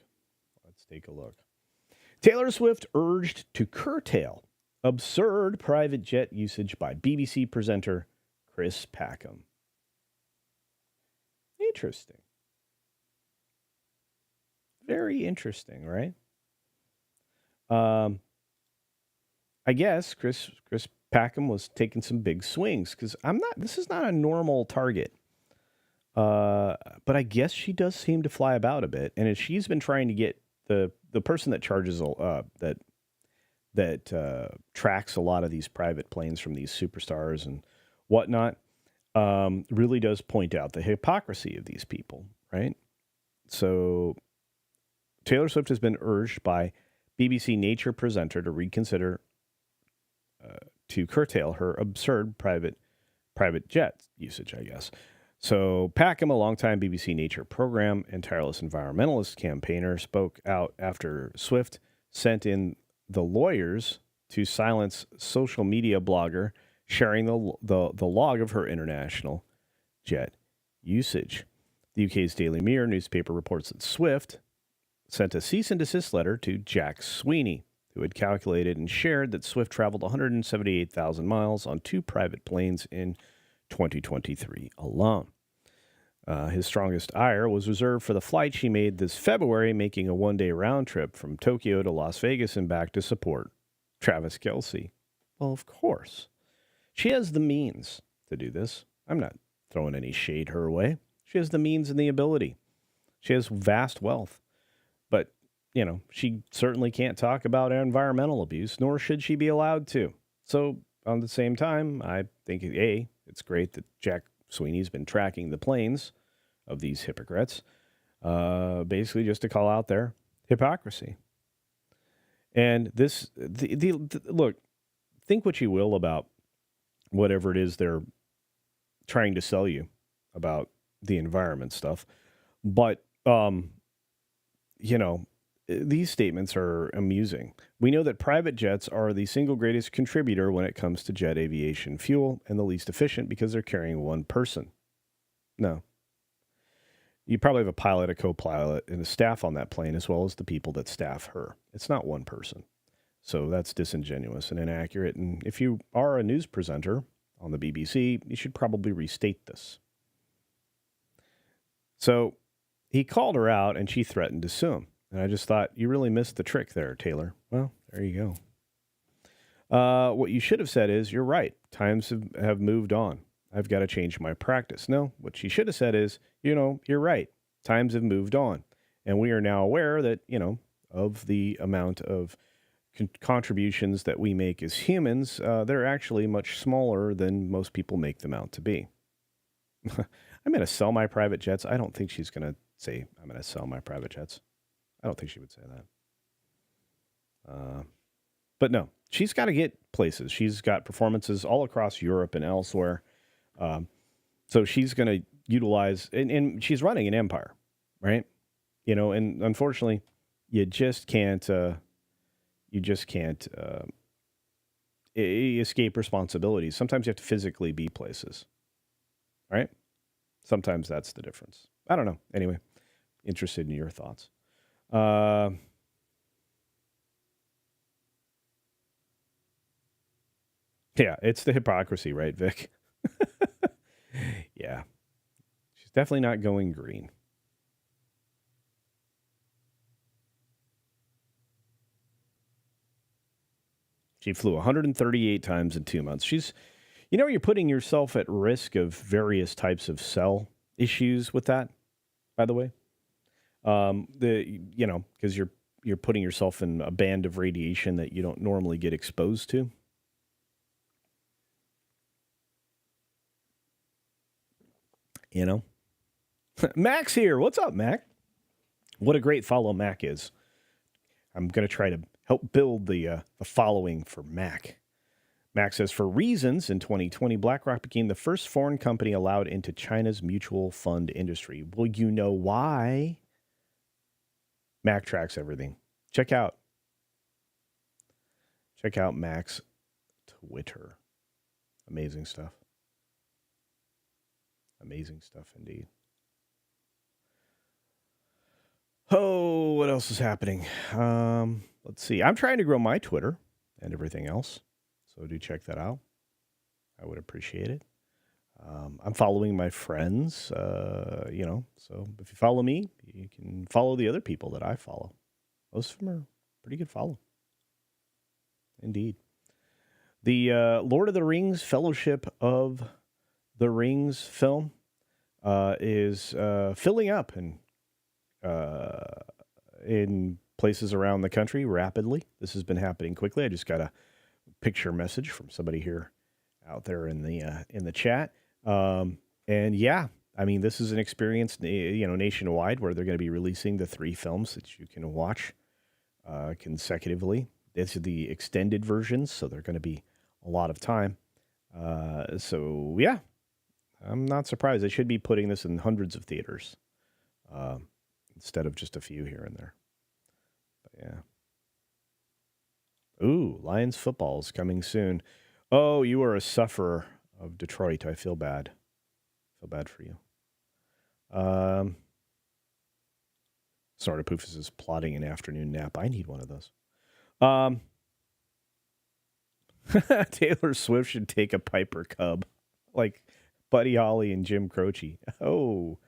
Taylor Swift urged to curtail absurd private jet usage by BBC presenter Chris Packham. Interesting. Very interesting, right? I guess Chris Packham was taking some big swings because this is not a normal target. But I guess she does seem to fly about a bit, and she's been trying to get the person that charges that tracks a lot of these private planes from these superstars and whatnot. Really does point out the hypocrisy of these people, right? So Taylor Swift has been urged by BBC Nature presenter to reconsider to curtail her absurd private jet usage, I guess. So Packham, a longtime BBC Nature program and tireless environmentalist campaigner, spoke out after Swift sent in the lawyers to silence social media blogger sharing the log of her international jet usage. The UK's Daily Mirror newspaper reports that Swift sent a cease and desist letter to Jack Sweeney, who had calculated and shared that Swift traveled 178,000 miles on 2 private planes in 2023 alone. His strongest ire was reserved for the flight she made this February, making a one-day round trip from Tokyo to Las Vegas and back to support Travis Kelce. Well, of course. She has the means to do this. I'm not throwing any shade her way. She has the means and the ability. She has vast wealth. But, she certainly can't talk about environmental abuse, nor should she be allowed to. So, on the same time, I think, A, it's great that Jack Sweeney's been tracking the planes of these hypocrites, basically just to call out their hypocrisy. And this, look, think what you will about whatever it is they're trying to sell you about the environment stuff. But, these statements are amusing. We know that private jets are the single greatest contributor when it comes to jet aviation fuel and the least efficient because they're carrying one person. No. You probably have a pilot, a co-pilot, and a staff on that plane as well as the people that staff her. It's not one person. So that's disingenuous and inaccurate. And if you are a news presenter on the BBC, you should probably restate this. So he called her out and she threatened to sue him. And I just thought, you really missed the trick there, Taylor. Well, there you go. What you should have said is, you're right. Times have moved on. I've got to change my practice. No, what she should have said is, you're right. Times have moved on. And we are now aware that, of the amount of contributions that we make as humans, they're actually much smaller than most people make them out to be. I'm going to sell my private jets. I don't think she's going to say, I'm going to sell my private jets. I don't think she would say that. But no, she's got to get places. She's got performances all across Europe and elsewhere. So she's going to utilize, and she's running an empire, right? You know, and unfortunately, you just can't escape responsibilities. Sometimes you have to physically be places, right? Sometimes that's the difference. I don't know. Anyway, interested in your thoughts. Yeah, it's the hypocrisy, right, Vic? Yeah. She's definitely not going green. She flew 138 times in 2 months. You're putting yourself at risk of various types of cell issues with that, by the way. Because you're putting yourself in a band of radiation that you don't normally get exposed to. You know? Mac's here. What's up, Mac? What a great follow Mac is. I'm going to try to help build the following for Mac. Mac says, for reasons, in 2020, BlackRock became the first foreign company allowed into China's mutual fund industry. Well, you know why? Mac tracks everything. Check out Mac's Twitter. Amazing stuff. Amazing stuff indeed. Oh, what else is happening? Let's see. I'm trying to grow my Twitter and everything else. So do check that out. I would appreciate it. I'm following my friends, so if you follow me, you can follow the other people that I follow. Most of them are pretty good follow. Indeed. The Lord of the Rings Fellowship of the Rings film is filling up in places around the country rapidly. This has been happening quickly. I just got a picture message from somebody here out there in the chat. And yeah, I mean, this is an experience, nationwide where they're going to be releasing the 3 films that you can watch consecutively. These are the extended versions, so they're going to be a lot of time. So yeah, I'm not surprised. They should be putting this in hundreds of theaters instead of just a few here and there. But yeah. Ooh, Lions football is coming soon. Oh, you are a sufferer of Detroit. I feel bad. Feel bad for you. Snorta Poofus is plotting an afternoon nap. I need one of those. Taylor Swift should take a Piper Cub, like Buddy Holly and Jim Croce. Oh,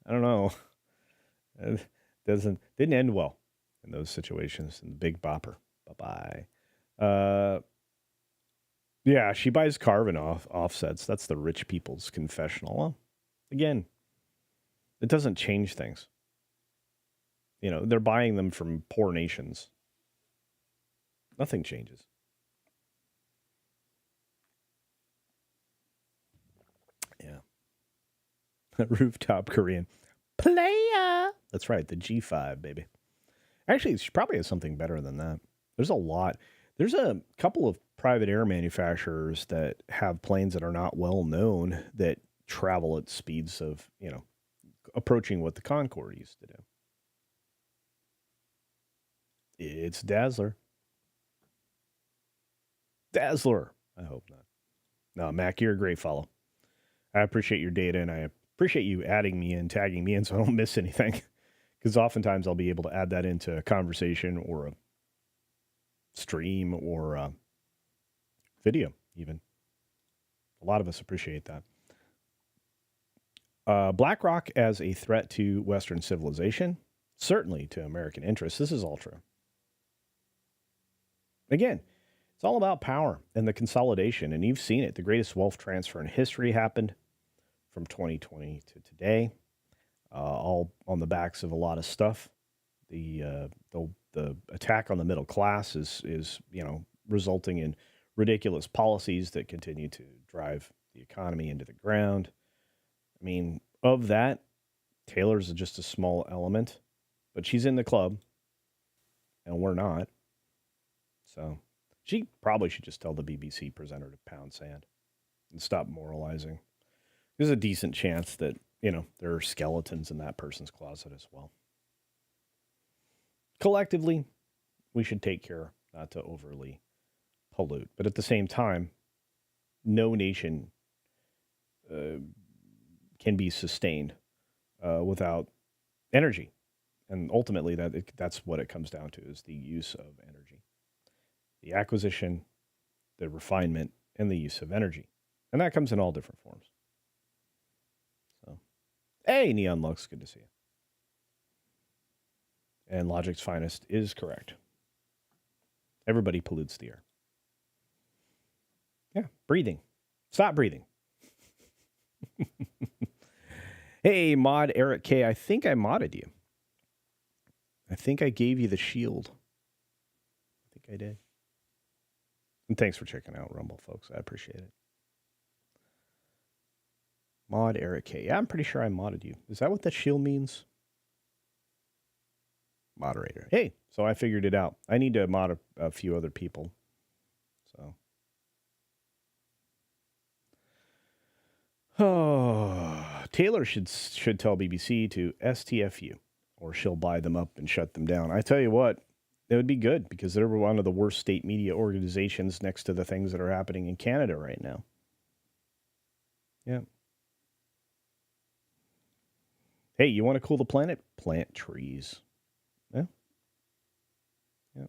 I don't know. It didn't end well in those situations. In the Big Bopper. Bye-bye. Yeah, she buys Carvin offsets. That's the rich people's confessional. Well, again, it doesn't change things. They're buying them from poor nations. Nothing changes. Yeah. Rooftop Korean. Playa. That's right, the G5, baby. Actually, she probably has something better than that. There's a lot. There's a couple of private air manufacturers that have planes that are not well known that travel at speeds of, approaching what the Concorde used to do. It's Dazzler. Dazzler. I hope not. No, Mac, you're a great follow. I appreciate your data, and I appreciate you adding me in, tagging me in so I don't miss anything. Because oftentimes I'll be able to add that into a conversation or a stream or a video, even. A lot of us appreciate that. BlackRock as a threat to Western civilization, certainly to American interests. This is all true. Again, it's all about power and the consolidation, and you've seen it. The greatest wealth transfer in history happened from 2020 to today, all on the backs of a lot of stuff. The the attack on the middle class is resulting in ridiculous policies that continue to drive the economy into the ground. I mean, of that, Taylor's just a small element, but she's in the club, and we're not. So she probably should just tell the BBC presenter to pound sand and stop moralizing. There's a decent chance that, there are skeletons in that person's closet as well. Collectively, we should take care not to overly pollute. But at the same time, no nation can be sustained without energy. And ultimately, that's what it comes down to, is the use of energy. The acquisition, the refinement, and the use of energy. And that comes in all different forms. So, hey, Neon Lux, good to see you. And Logic's Finest is correct. Everybody pollutes the air. Yeah, breathing. Stop breathing. Hey, Mod Eric K. I think I modded you. I think I gave you the shield. I think I did. And thanks for checking out Rumble, folks. I appreciate it. Mod Eric K. Yeah, I'm pretty sure I modded you. Is that what that shield means? Moderator. Hey, so I figured it out. I need to mod a few other people. So. Oh, Taylor should tell BBC to STFU, or she'll buy them up and shut them down. I tell you what, it would be good, because they're one of the worst state media organizations next to the things that are happening in Canada right now. Yeah. Hey, you want to cool the planet? Plant trees. Yeah. Yeah.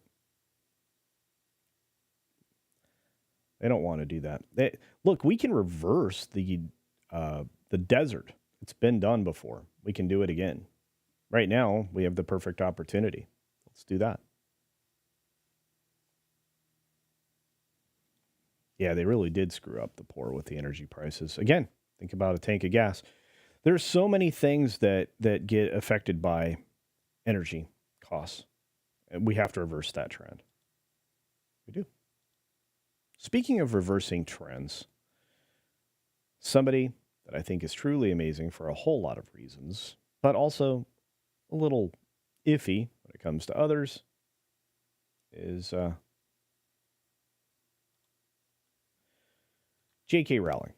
They don't want to do that. Look, we can reverse the desert. It's been done before. We can do it again. Right now, we have the perfect opportunity. Let's do that. Yeah, they really did screw up the poor with the energy prices. Again, think about a tank of gas. There's so many things that get affected by energy costs. And we have to reverse that trend. We do. Speaking of reversing trends, somebody that I think is truly amazing for a whole lot of reasons, but also a little iffy when it comes to others, is J.K. Rowling.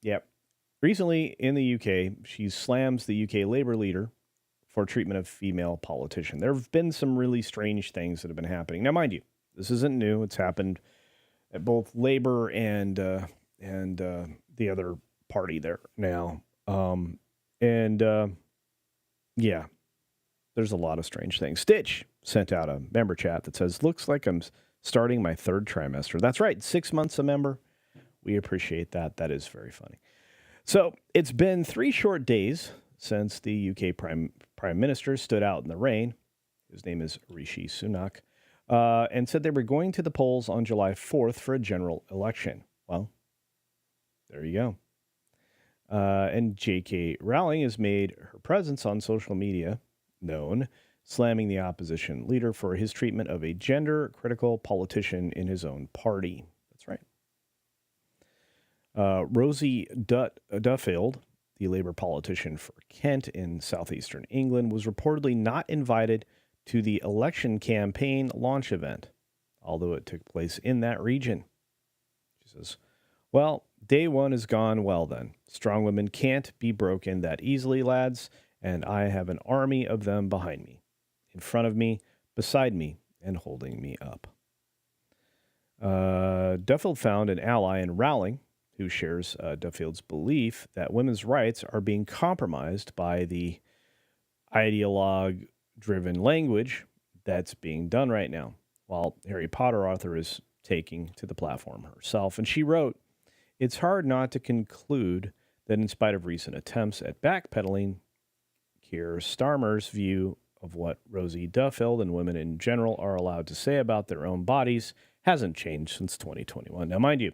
Yep. Recently in the UK, she slams the UK Labour leader for treatment of female politician. There have been some really strange things that have been happening. Now, mind you, this isn't new. It's happened at both Labour and the other party there now. Yeah, there's a lot of strange things. Stitch sent out a member chat that says, looks like I'm starting my third trimester. That's right, 6 months a member. We appreciate that. That is very funny. So it's been 3 short days since the UK Prime Minister stood out in the rain. His name is Rishi Sunak. And said they were going to the polls on July 4th for a general election. Well, there you go. And J.K. Rowling has made her presence on social media known, slamming the opposition leader for his treatment of a gender-critical politician in his own party. That's right. Rosie Duffield, the Labour politician for Kent in southeastern England, was reportedly not invited to the election campaign launch event, although it took place in that region. She says, well, day one is gone well then. Strong women can't be broken that easily, lads, and I have an army of them behind me, in front of me, beside me, and holding me up. Duffield found an ally in Rowling, who shares Duffield's belief that women's rights are being compromised by the ideologue-driven language that's being done right now, while Harry Potter author is taking to the platform herself. And she wrote, it's hard not to conclude that in spite of recent attempts at backpedaling, Keir Starmer's view of what Rosie Duffield and women in general are allowed to say about their own bodies hasn't changed since 2021. Now, mind you,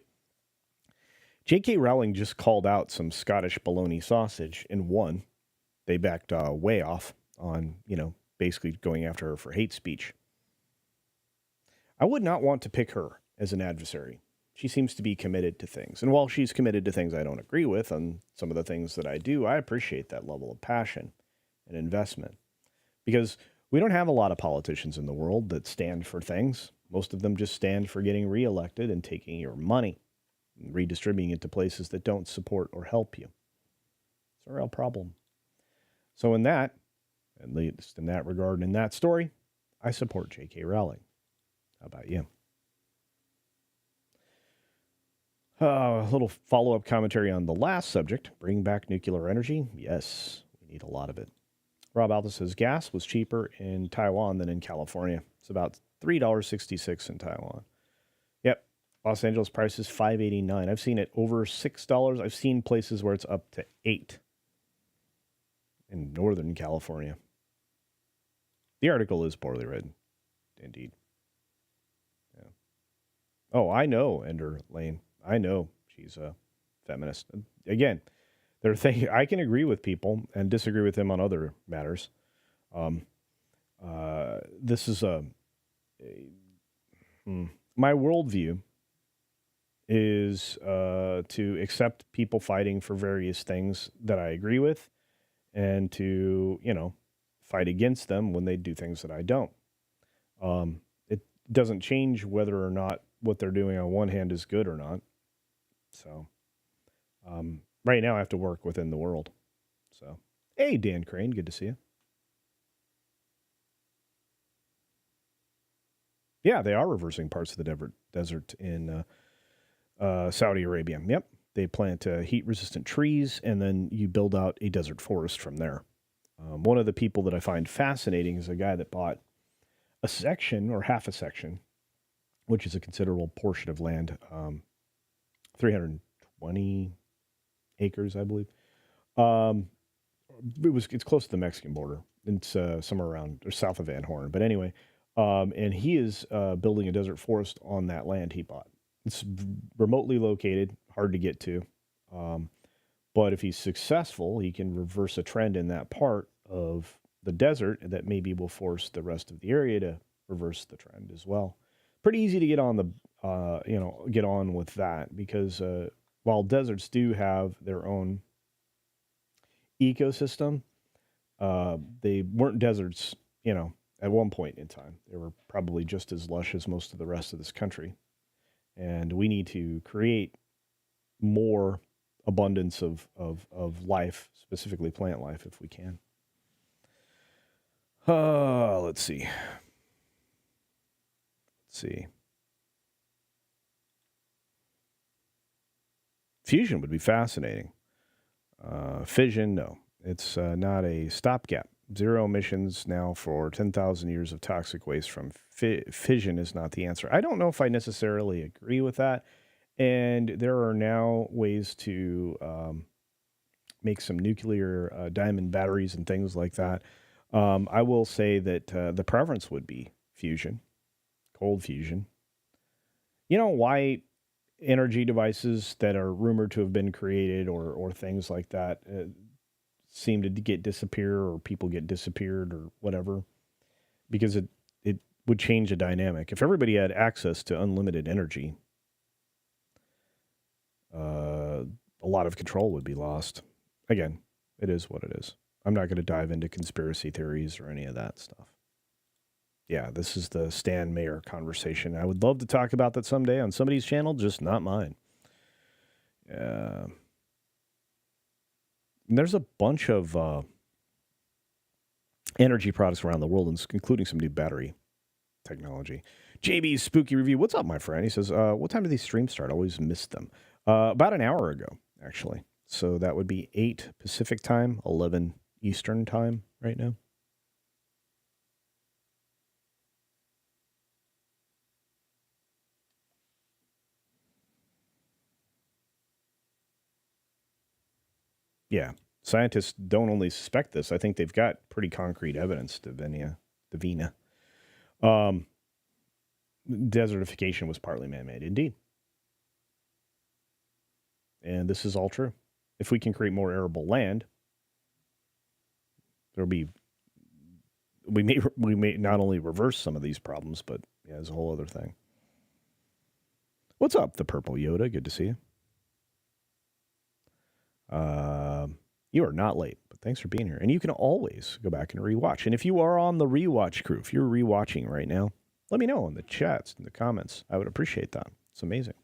J.K. Rowling just called out some Scottish bologna sausage and won. They backed way off on, basically going after her for hate speech. I would not want to pick her as an adversary. She seems to be committed to things. And while she's committed to things I don't agree with on some of the things that I do, I appreciate that level of passion and investment. Because we don't have a lot of politicians in the world that stand for things. Most of them just stand for getting reelected and taking your money and redistributing it to places that don't support or help you. It's a real problem. So in that, at least in that regard, in that story, I support J.K. Rowling. How about you? A little follow-up commentary on the last subject. Bring back nuclear energy? Yes, we need a lot of it. Rob Alta says gas was cheaper in Taiwan than in California. It's about $3.66 in Taiwan. Yep. Los Angeles price is $5.89. I've seen it over $6. I've seen places where it's up to $8 in Northern California. The article is poorly written, indeed. Yeah. Oh, I know, Ender Lane. I know she's a feminist. Again, there are things I can agree with people and disagree with them on other matters. This is my worldview is to accept people fighting for various things that I agree with, and to fight against them when they do things that I don't. It doesn't change whether or not what they're doing on one hand is good or not. So, right now I have to work within the world. So, hey, Dan Crane, good to see you. Yeah, they are reversing parts of the desert in Saudi Arabia. Yep, they plant heat-resistant trees, and then you build out a desert forest from there. One of the people that I find fascinating is a guy that bought a section or half a section, which is a considerable portion of land, 320 acres, I believe. It's close to the Mexican border. It's somewhere around or south of Van Horn. But anyway, and he is building a desert forest on that land he bought. It's remotely located, hard to get to. But if he's successful, he can reverse a trend in that part of the desert that maybe will force the rest of the area to reverse the trend as well. Pretty easy to get on get on with that, because while deserts do have their own ecosystem, they weren't deserts, at one point in time. They were probably just as lush as most of the rest of this country. And we need to create more abundance of life, specifically plant life, if we can. Let's see. Fusion would be fascinating. Fission, no. It's not a stopgap. Zero emissions now for 10,000 years of toxic waste from fission is not the answer. I don't know if I necessarily agree with that. And there are now ways to make some nuclear diamond batteries and things like that. I will say that the preference would be fusion, cold fusion. You know why energy devices that are rumored to have been created or things like that seem to get disappear, or people get disappeared or whatever? Because it would change the dynamic. If everybody had access to unlimited energy, a lot of control would be lost. Again, it is what it is. I'm not going to dive into conspiracy theories or any of that stuff. Yeah, this is the Stan Mayer conversation. I would love to talk about that someday on somebody's channel, just not mine. And there's a bunch of energy products around the world, including some new battery technology. JB's Spooky Review. What's up, my friend? He says, what time do these streams start? I always miss them. About an hour ago, actually. So that would be 8 Pacific time, 11 Eastern time right now. Yeah. Scientists don't only suspect this. I think they've got pretty concrete evidence, Davina. Desertification was partly man-made, indeed. And this is all true. If we can create more arable land, there'll be we may not only reverse some of these problems, but yeah, it's a whole other thing. What's up, the Purple Yoda? Good to see you. You are not late, but thanks for being here. And you can always go back and rewatch. And if you are on the rewatch crew, if you're rewatching right now, let me know in the chats, in the comments. I would appreciate that. It's amazing.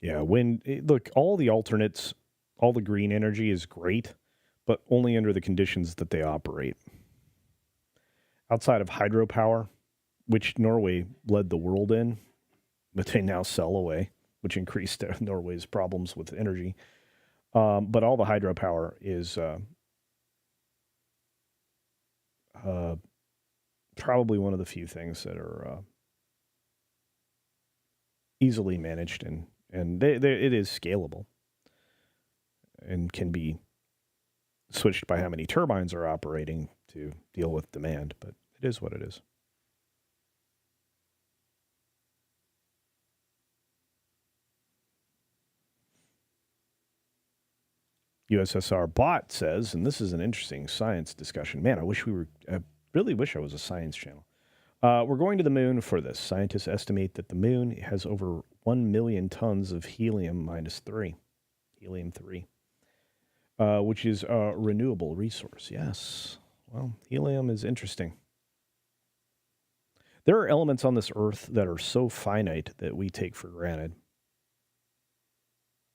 Yeah, look, all the alternates, all the green energy is great, but only under the conditions that they operate. Outside of hydropower, which Norway led the world in, but they now sell away, which increased Norway's problems with energy. But all the hydropower is probably one of the few things that are easily managed, and it is scalable and can be switched by how many turbines are operating to deal with demand, but it is what it is. USSR bot says, and this is an interesting science discussion. Man, I really wish I was a science channel. We're going to the moon for this. Scientists estimate that the moon has over 1 million tons of helium-3, which is a renewable resource. Yes. Well, helium is interesting. There are elements on this earth that are so finite that we take for granted.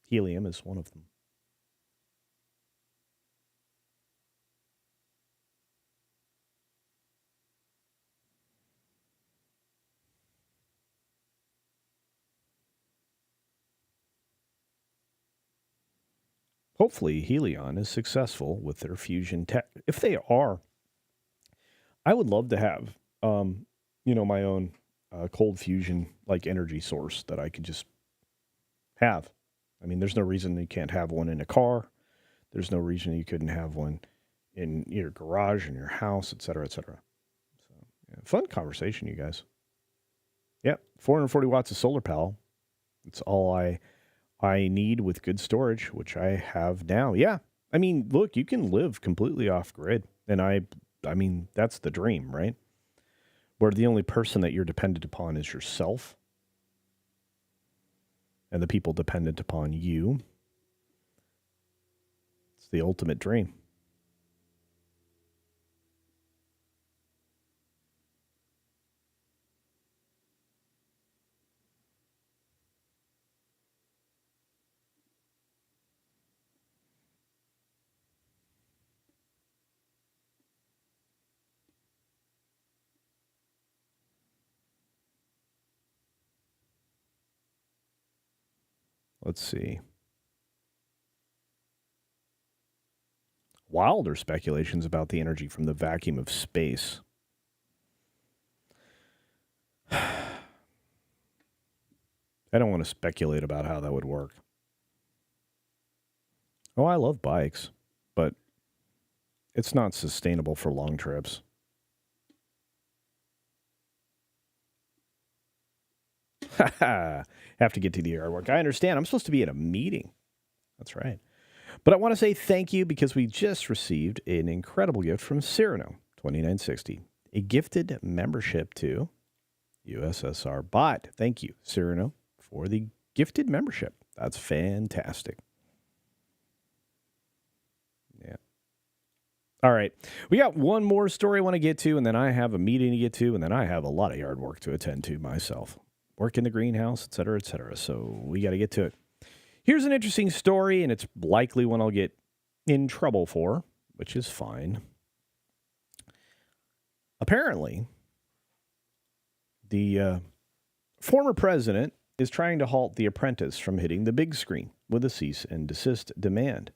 Helium is one of them. Hopefully, Helion is successful with their fusion tech. If they are, I would love to have, my own cold fusion like energy source that I could just have. I mean, there's no reason you can't have one in a car. There's no reason you couldn't have one in your garage, in your house, et cetera, et cetera. So, yeah, fun conversation, you guys. Yep, 440 watts of solar panel. It's all I need with good storage, which I have now. Yeah. I mean, look, you can live completely off grid. And I mean, that's the dream, right? Where the only person that you're dependent upon is yourself and the people dependent upon you. It's the ultimate dream. Let's see. Wilder speculations about the energy from the vacuum of space. I don't want to speculate about how that would work. Oh, I love bikes, but it's not sustainable for long trips. Have to get to the artwork. I understand. I'm supposed to be at a meeting. That's right. But I want to say thank you because we just received an incredible gift from Cyrano, 2960, a gifted membership to USSR Bot. Thank you, Cyrano, for the gifted membership. That's fantastic. Yeah. All right. We got one more story I want to get to, and then I have a meeting to get to, and then I have a lot of yard work to attend to myself. Work in the greenhouse, et cetera, et cetera. So we got to get to it. Here's an interesting story, and it's likely one I'll get in trouble for, which is fine. Apparently, the former president is trying to halt The Apprentice from hitting the big screen with a cease and desist demand.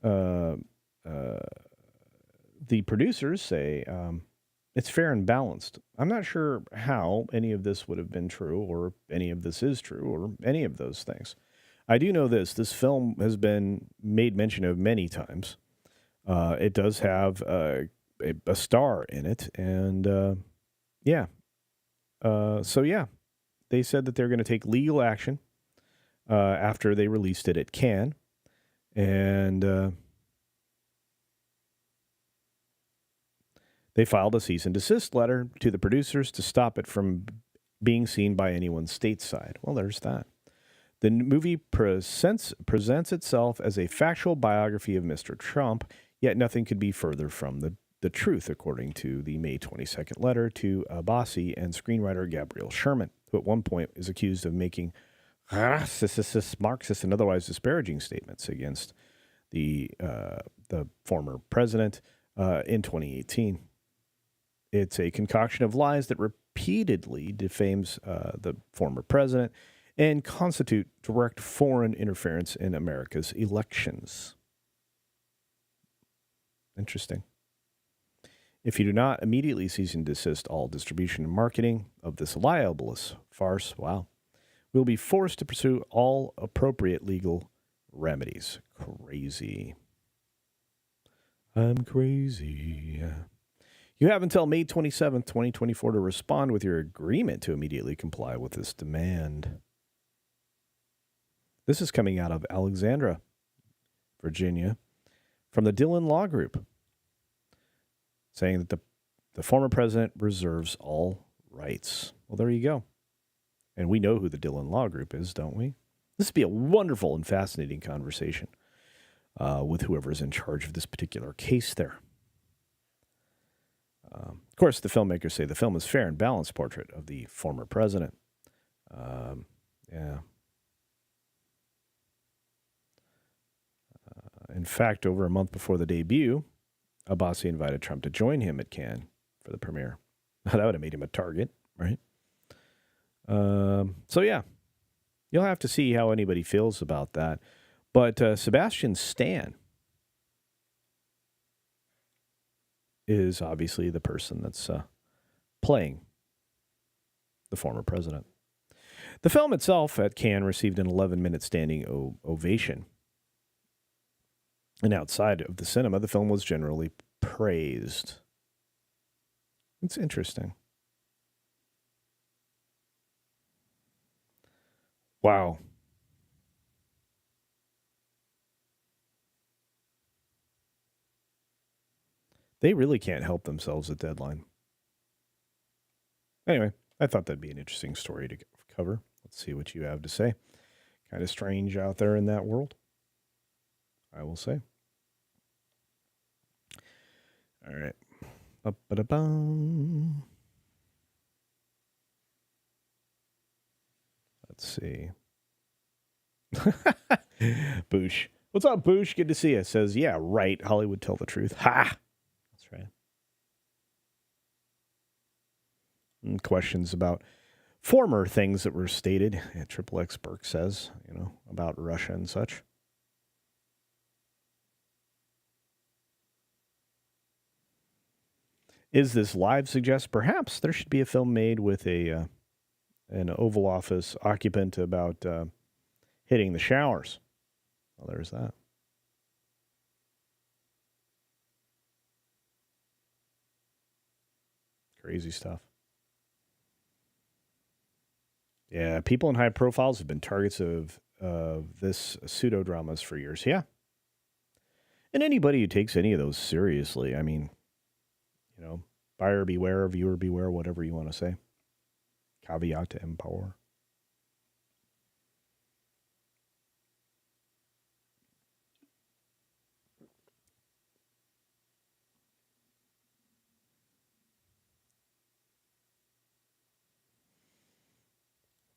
The producers say it's fair and balanced. I'm not sure how any of this would have been true, or any of this is true, or any of those things. I do know this. This film has been made mention of many times. It does have a star in it, and yeah. So yeah, they said that they're going to take legal action after they released it at Cannes, and they filed a cease and desist letter to the producers to stop it from being seen by anyone stateside. Well, there's that. The movie presents itself as a factual biography of Mr. Trump, yet nothing could be further from the truth, according to the May 22nd letter to Abbasi and screenwriter Gabrielle Sherman, who at one point is accused of making racist, Marxist, and otherwise disparaging statements against the former president in 2018. It's a concoction of lies that repeatedly defames the former president and constitute direct foreign interference in America's elections. Interesting. If you do not immediately cease and desist all distribution and marketing of this libelous farce, we'll be forced to pursue all appropriate legal remedies. Crazy. I'm crazy. You have until May 27th, 2024 to respond with your agreement to immediately comply with this demand. This is coming out of Alexandria, Virginia, from the Dillon Law Group, saying that the former president reserves all rights. Well, there you go. And we know who the Dillon Law Group is, don't we? This would be a wonderful and fascinating conversation with whoever is in charge of this particular case there. Of course, the filmmakers say the film is a fair and balanced portrait of the former president. Yeah. In fact, over a month before the debut, Abbasi invited Trump to join him at Cannes for the premiere. That would have made him a target, right? So, yeah, you'll have to see how anybody feels about that. But Sebastian Stan is obviously the person that's playing the former president. The film itself at Cannes received an 11-minute standing ovation. And outside of the cinema, the film was generally praised. It's interesting. Wow. They really can't help themselves at Deadline. Anyway, I thought that'd be an interesting story to cover. Let's see what you have to say. Kind of strange out there in that world, I will say. All right. Ba-ba-da-bum. Let's see. Boosh. What's up, Boosh? Good to see you. Says, yeah, right. Hollywood tell the truth. Ha! That's right. And questions about former things that were stated. Yeah, Triple X Burke says, about Russia and such. Is this live? Suggests perhaps there should be a film made with an Oval Office occupant about hitting the showers. Well, there's that. Crazy stuff. Yeah, people in high profiles have been targets of this pseudo-dramas for years. Yeah. And anybody who takes any of those seriously, I mean, buyer beware, viewer beware, whatever you want to say. Caveat to empower.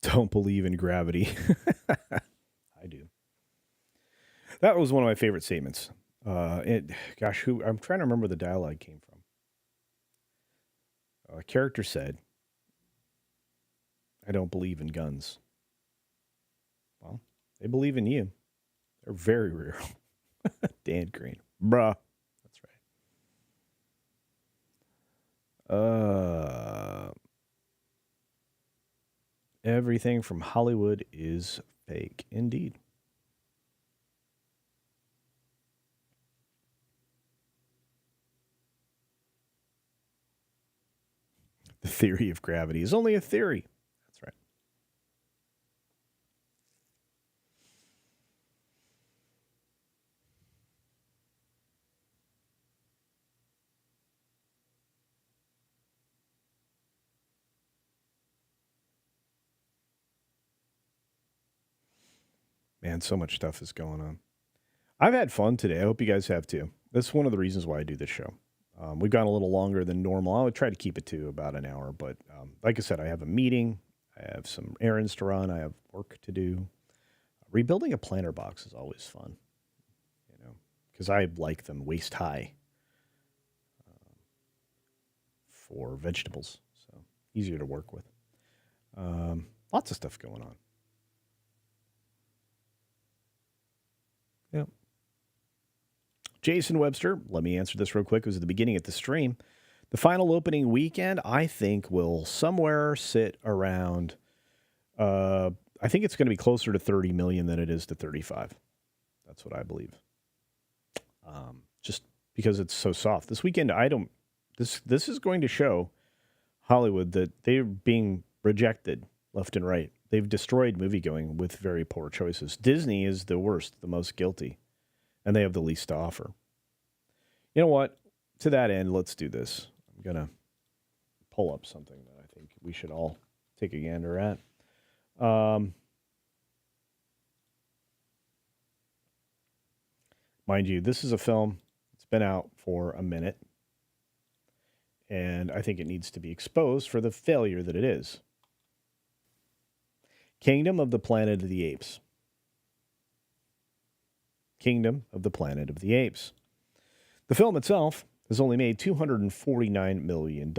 Don't believe in gravity. I do. That was one of my favorite statements. I'm trying to remember where the dialogue came from. A character said, I don't believe in guns. Well, they believe in you. They're very real. Dan Green. Bruh. That's right. Everything from Hollywood is fake. Indeed. The theory of gravity is only a theory. That's right. Man, so much stuff is going on. I've had fun today. I hope you guys have too. That's one of the reasons why I do this show. We've gone a little longer than normal. I would try to keep it to about an hour, but like I said, I have a meeting. I have some errands to run. I have work to do. Rebuilding a planter box is always fun, because I like them waist high for vegetables, so easier to work with. Lots of stuff going on. Yep. Jason Webster, let me answer this real quick. It was at the beginning of the stream. The final opening weekend, I think, will somewhere sit around, I think it's going to be closer to 30 million than it is to 35. That's what I believe. Just because it's so soft. This weekend, this is going to show Hollywood that they're being rejected left and right. They've destroyed moviegoing with very poor choices. Disney is the worst, the most guilty, and they have the least to offer. You know what? To that end, let's do this. I'm going to pull up something that I think we should all take a gander at. Mind you, this is a film that's been out for a minute, and I think it needs to be exposed for the failure that it is. Kingdom of the Planet of the Apes. Kingdom of the Planet of the Apes. The film itself has only made $249 million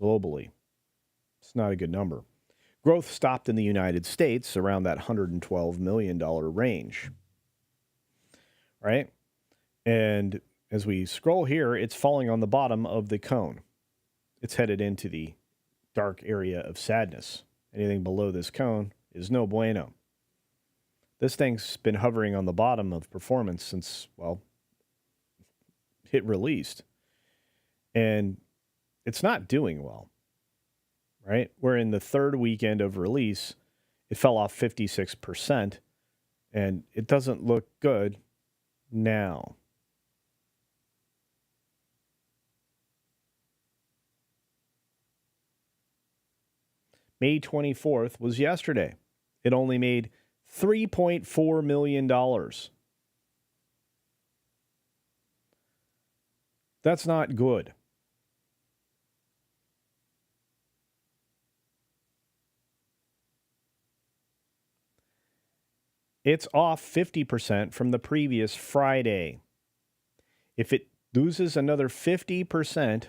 globally. It's not a good number. Growth stopped in the United States around that $112 million range. Right? And as we scroll here, it's falling on the bottom of the cone. It's headed into the dark area of sadness. Anything below this cone is no bueno. This thing's been hovering on the bottom of performance since, well, it released. And it's not doing well, right? We're in the third weekend of release. It fell off 56%, and it doesn't look good now. May 24th was yesterday. It only made $3.4 million. That's not good. It's off 50% from the previous Friday. If it loses another 50%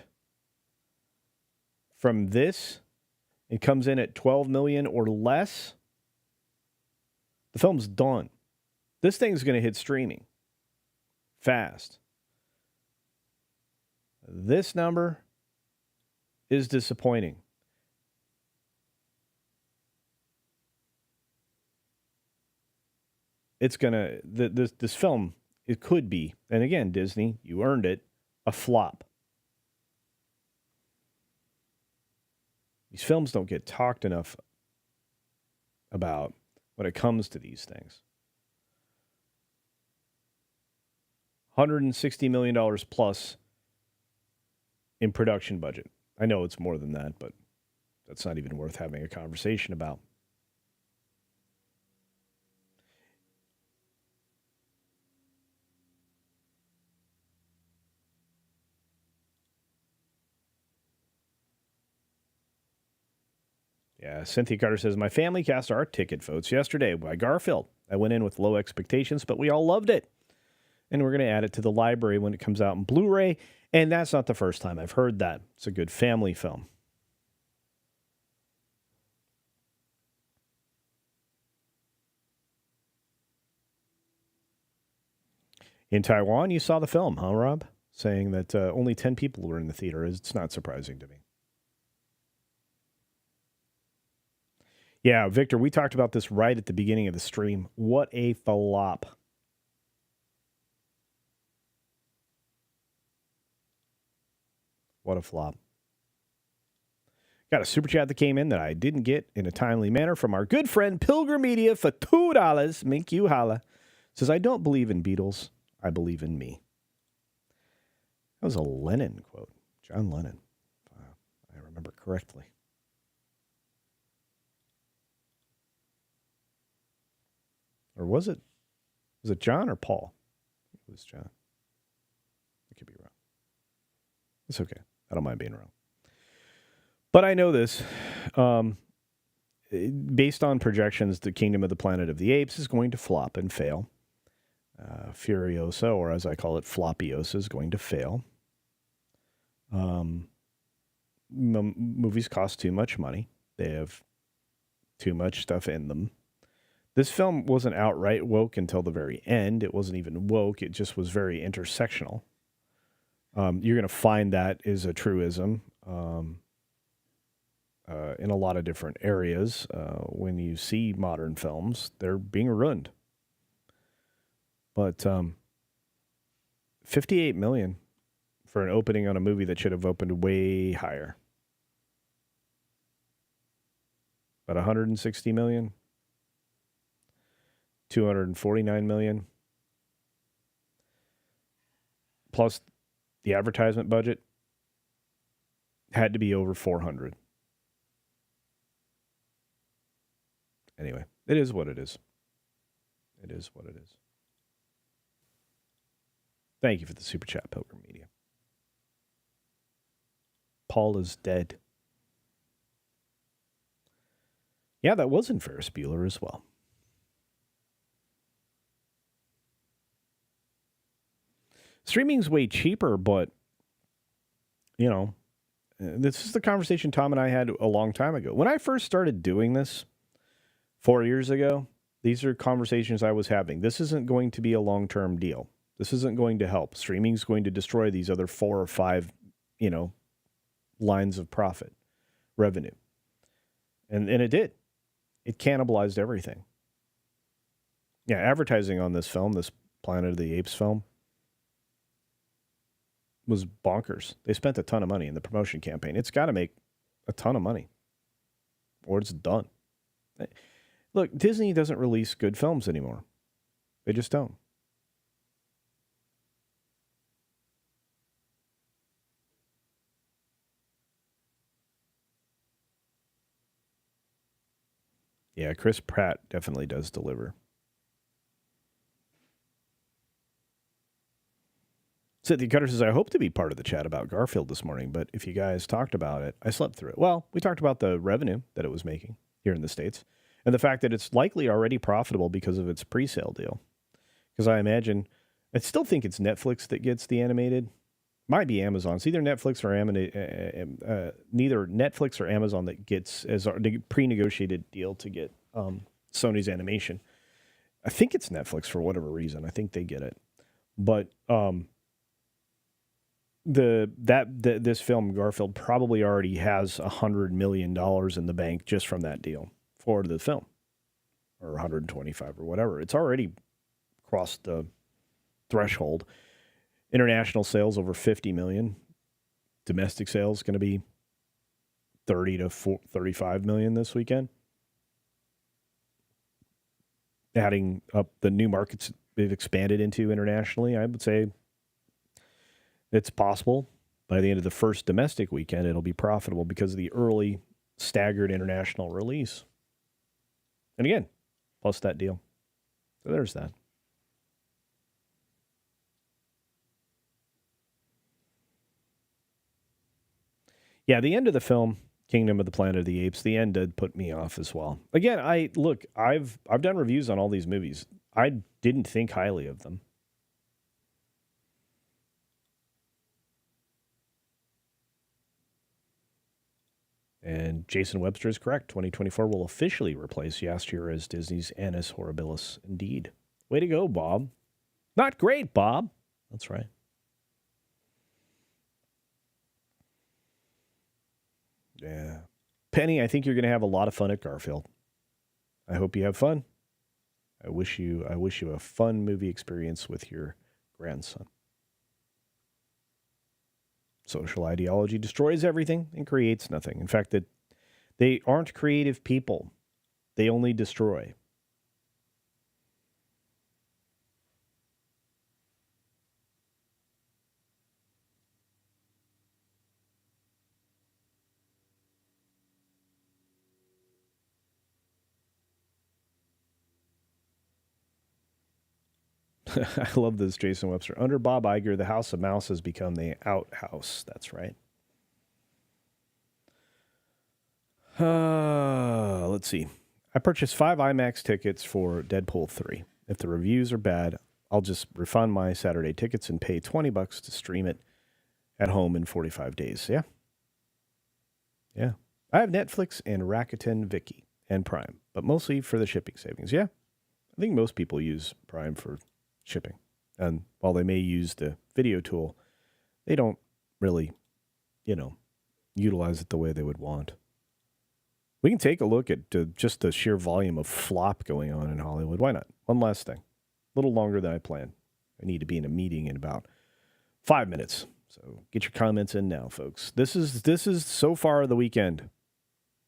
from this, it comes in at 12 million or less, the film's done. This thing's going to hit streaming fast. This number is disappointing. It's going to, this film, it could be, and again, Disney, you earned it, a flop. These films don't get talked enough about when it comes to these things. $160 million plus in production budget. I know it's more than that, but that's not even worth having a conversation about. Yeah, Cynthia Carter says, my family cast our ticket votes yesterday by Garfield. I went in with low expectations, but we all loved it. And we're going to add it to the library when it comes out in Blu-ray. And that's not the first time I've heard that. It's a good family film. In Taiwan, you saw the film, huh, Rob? Saying that only 10 people were in the theater. It's not surprising to me. Yeah, Victor, we talked about this right at the beginning of the stream. What a flop. What a flop. Got a super chat that came in that I didn't get in a timely manner from our good friend Pilgrim Media for $2. Mink you holla. Says, I don't believe in Beatles. I believe in me. That was a Lennon quote. John Lennon. I remember correctly. Or was it John or Paul? It was John. I could be wrong. It's okay. I don't mind being wrong. But I know this. Based on projections, the Kingdom of the Planet of the Apes is going to flop and fail. Furiosa, or as I call it, Floppiosa, is going to fail. Movies cost too much money. They have too much stuff in them. This film wasn't outright woke until the very end. It wasn't even woke. It just was very intersectional. You're going to find that is a truism in a lot of different areas. When you see modern films, they're being ruined. But $58 million for an opening on a movie that should have opened way higher. About $160 million. $249 million. Plus the advertisement budget had to be over 400. Anyway, it is what it is. It is what it is. Thank you for the super chat, Pilgrim Media. Paul is dead. Yeah, that was in Ferris Bueller as well. Streaming's way cheaper, but, you know, this is the conversation Tom and I had a long time ago. When I first started doing this 4 years ago, these are conversations I was having. This isn't going to be a long-term deal. This isn't going to help. Streaming's going to destroy these other 4 or 5, lines of profit, revenue. And it did. It cannibalized everything. Yeah, advertising on this film, this Planet of the Apes film, was bonkers. They spent a ton of money in the promotion campaign. It's got to make a ton of money, or it's done. Look, Disney doesn't release good films anymore. They just don't. Yeah, Chris Pratt definitely does deliver. Cynthia Cutter says, I hope to be part of the chat about Garfield this morning, but if you guys talked about it, I slept through it. Well, we talked about the revenue that it was making here in the States and the fact that it's likely already profitable because of its pre-sale deal. Because I still think it's Netflix that gets the animated. Might be Amazon. It's either Netflix or neither Netflix or Amazon that gets as a pre-negotiated deal to get Sony's animation. I think it's Netflix for whatever reason. I think they get it, but this film Garfield probably already has $100 million in the bank just from that deal for the film, or 125 or whatever. It's already crossed the threshold. International sales over 50 million. Domestic sales going to be 30 to 35 million this weekend. Adding up the new markets they've expanded into internationally, I would say it's possible by the end of the first domestic weekend it'll be profitable because of the early staggered international release. And again, plus that deal. So there's that. Yeah, the end of the film, Kingdom of the Planet of the Apes, the end did put me off as well. Again, I've done reviews on all these movies. I didn't think highly of them. And Jason Webster is correct. 2024 will officially replace year as Disney's Annus Horribilis. Indeed. Way to go, Bob. Not great, Bob. That's right. Yeah. Penny, I think you're going to have a lot of fun at Garfield. I hope you have fun. I wish you a fun movie experience with your grandson. Social ideology destroys everything and creates nothing. In fact, the They aren't creative people. They only destroy. I love this, Jason Webster. Under Bob Iger, the House of Mouse has become the outhouse. That's right. Let's see. I purchased 5 IMAX tickets for Deadpool 3. If the reviews are bad, I'll just refund my Saturday tickets and pay $20 to stream it at home in 45 days. Yeah. Yeah. I have Netflix and Rakuten Viki and Prime, but mostly for the shipping savings. Yeah. I think most people use Prime for shipping. And while they may use the video tool, they don't really, utilize it the way they would want. We can take a look at just the sheer volume of flop going on in Hollywood. Why not? One last thing. A little longer than I planned. I need to be in a meeting in about 5 minutes. So get your comments in now, folks. This is so far the weekend.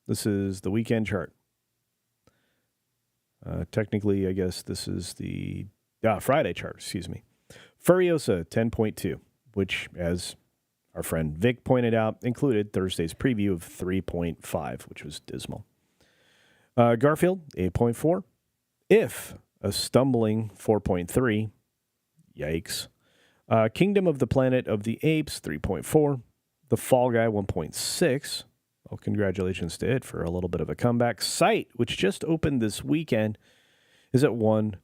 This is the weekend chart. Technically, I guess this is the Friday chart, excuse me. Furiosa 10.2, which, as our friend Vic pointed out, included Thursday's preview of 3.5, which was dismal. Garfield, 8.4. If, a stumbling 4.3. Yikes. Kingdom of the Planet of the Apes, 3.4. The Fall Guy, 1.6. Well, congratulations to it for a little bit of a comeback. Sight, which just opened this weekend, is at almost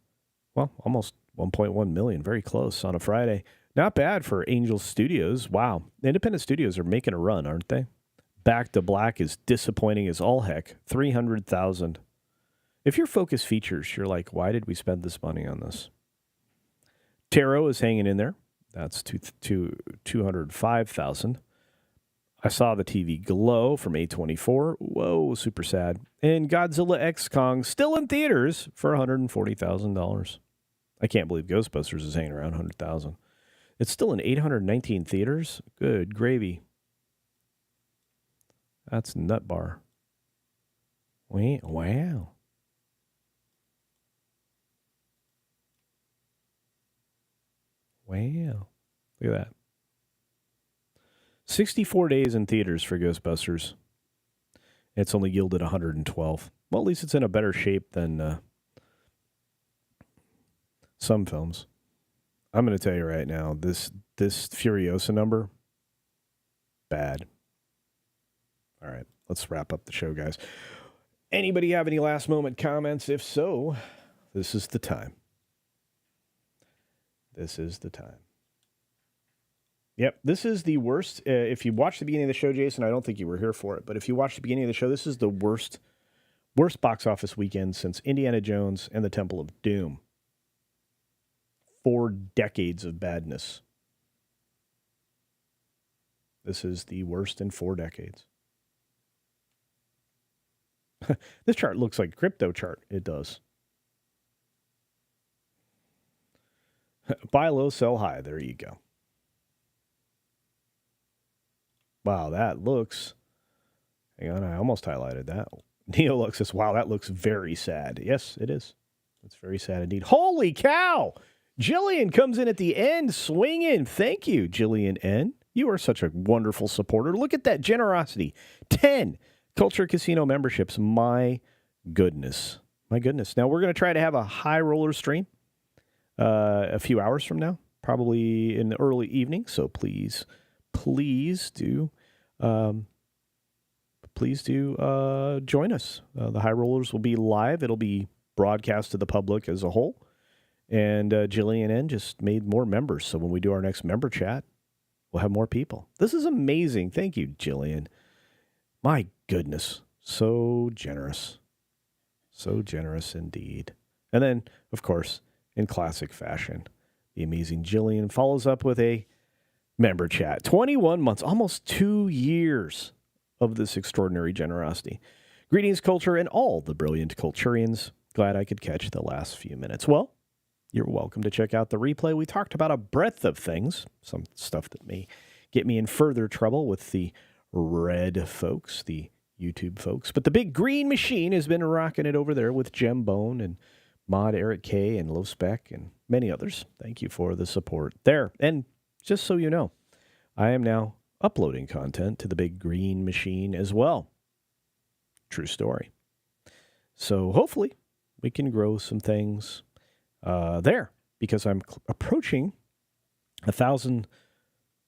1.1 million. Very close on a Friday. Not bad for Angel Studios. Wow. Independent studios are making a run, aren't they? Back to Black is disappointing as all heck. 300,000. If you're Focus Features, you're like, why did we spend this money on this? Tarot is hanging in there. That's 205,000. I saw the TV glow from A24. Whoa, super sad. And Godzilla X Kong still in theaters for $140,000. I can't believe Ghostbusters is hanging around 100,000. It's still in 819 theaters. Good gravy. That's nut bar. Wow. Wow. Look at that. 64 days in theaters for Ghostbusters. It's only yielded 112. Well, at least it's in a better shape than some films. I'm going to tell you right now, this Furiosa number, bad. All right, let's wrap up the show, guys. Anybody have any last moment comments? If so, this is the time. This is the time. Yep, this is the worst. If you watched the beginning of the show, Jason, I don't think you were here for it, but if you watched the beginning of the show, this is the worst box office weekend since Indiana Jones and the Temple of Doom. 4 decades of badness. This is the worst in 4 decades. This chart looks like a crypto chart. It does. Buy low, sell high. There you go. Wow, that looks... Hang on, I almost highlighted that. Neolux says, wow, that looks very sad. Yes, it is. It's very sad indeed. Holy cow! Jillian comes in at the end, swinging. Thank you, Jillian N. You are such a wonderful supporter. Look at that generosity. 10 Culture Casino memberships. My goodness. My goodness. Now, we're going to try to have a high roller stream a few hours from now, probably in the early evening. So please do join us. The high rollers will be live. It'll be broadcast to the public as a whole. And Jillian N. just made more members. So when we do our next member chat, we'll have more people. This is amazing. Thank you, Jillian. My goodness. So generous. So generous indeed. And then, of course, in classic fashion, the amazing Jillian follows up with a member chat. 21 months, almost 2 years of this extraordinary generosity. Greetings, culture, and all the brilliant culturians. Glad I could catch the last few minutes. Well, you're welcome to check out the replay. We talked about a breadth of things, some stuff that may get me in further trouble with the red folks, the YouTube folks. But the big green machine has been rocking it over there with Gem Bone and Mod Eric K and Low Spec and many others. Thank you for the support there. And just so you know, I am now uploading content to the big green machine as well. True story. So hopefully we can grow some things there because I'm approaching 1,000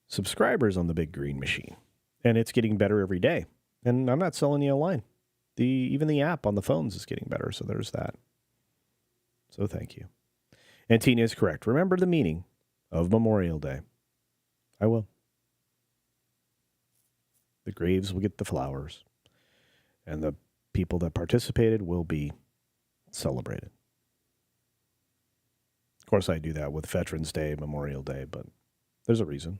subscribers on the big green machine. And it's getting better every day. And I'm not selling you a line. Even the app on the phones is getting better. So there's that. So thank you. And Tina is correct. Remember the meaning of Memorial Day. I will. The graves will get the flowers. And the people that participated will be celebrated. Of course, I do that with Veterans Day, Memorial Day, but there's a reason.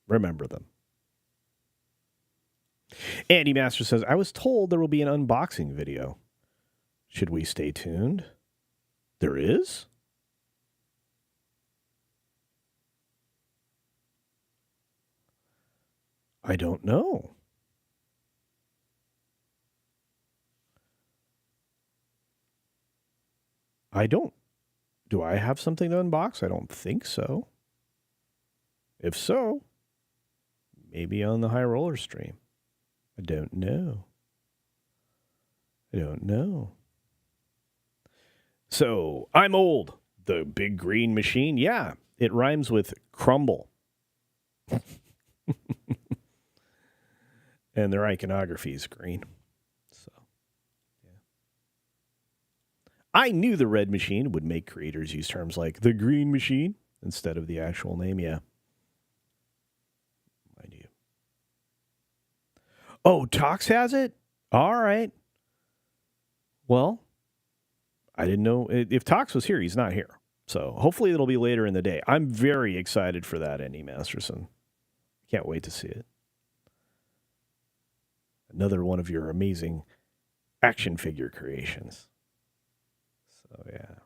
Remember them. Andy Master says, I was told there will be an unboxing video. Should we stay tuned? There is? I don't know. Do I have something to unbox? I don't think so. If so, maybe on the High Roller stream. I don't know. So, I'm old. The big green machine? Yeah, it rhymes with crumble. And their iconography is green. So, yeah. I knew the red machine would make creators use terms like the green machine instead of the actual name. Yeah. I knew. Oh, Tox has it? All right. Well, I didn't know. If Tox was here, he's not here. So hopefully it'll be later in the day. I'm very excited for that, Andy Masterson. Can't wait to see it. Another one of your amazing action figure creations. So, yeah.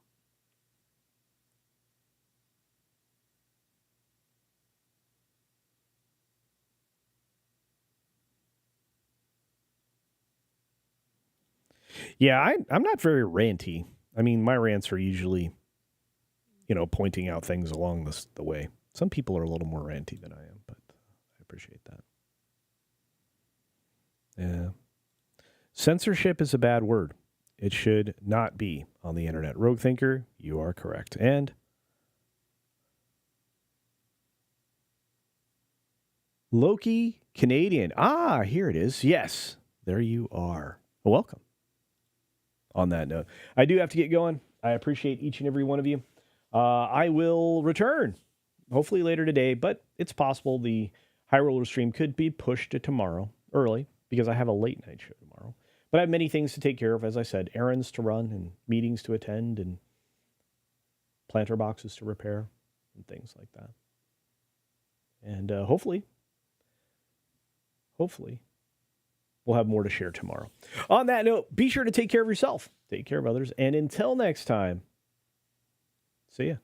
Yeah, I'm not very ranty. I mean, my rants are usually, pointing out things along the way. Some people are a little more ranty than I am, but I appreciate that. Yeah. Censorship is a bad word. It should not be on the internet. Rogue Thinker, you are correct. And Loki Canadian. Ah, here it is. Yes, there you are. Welcome. On that note, I do have to get going. I appreciate each and every one of you. I will return, hopefully later today, but it's possible the High Roller stream could be pushed to tomorrow early because I have a late night show tomorrow. But I have many things to take care of, as I said, errands to run and meetings to attend and planter boxes to repair and things like that. And hopefully, we'll have more to share tomorrow. On that note, be sure to take care of yourself, take care of others, and until next time, see ya.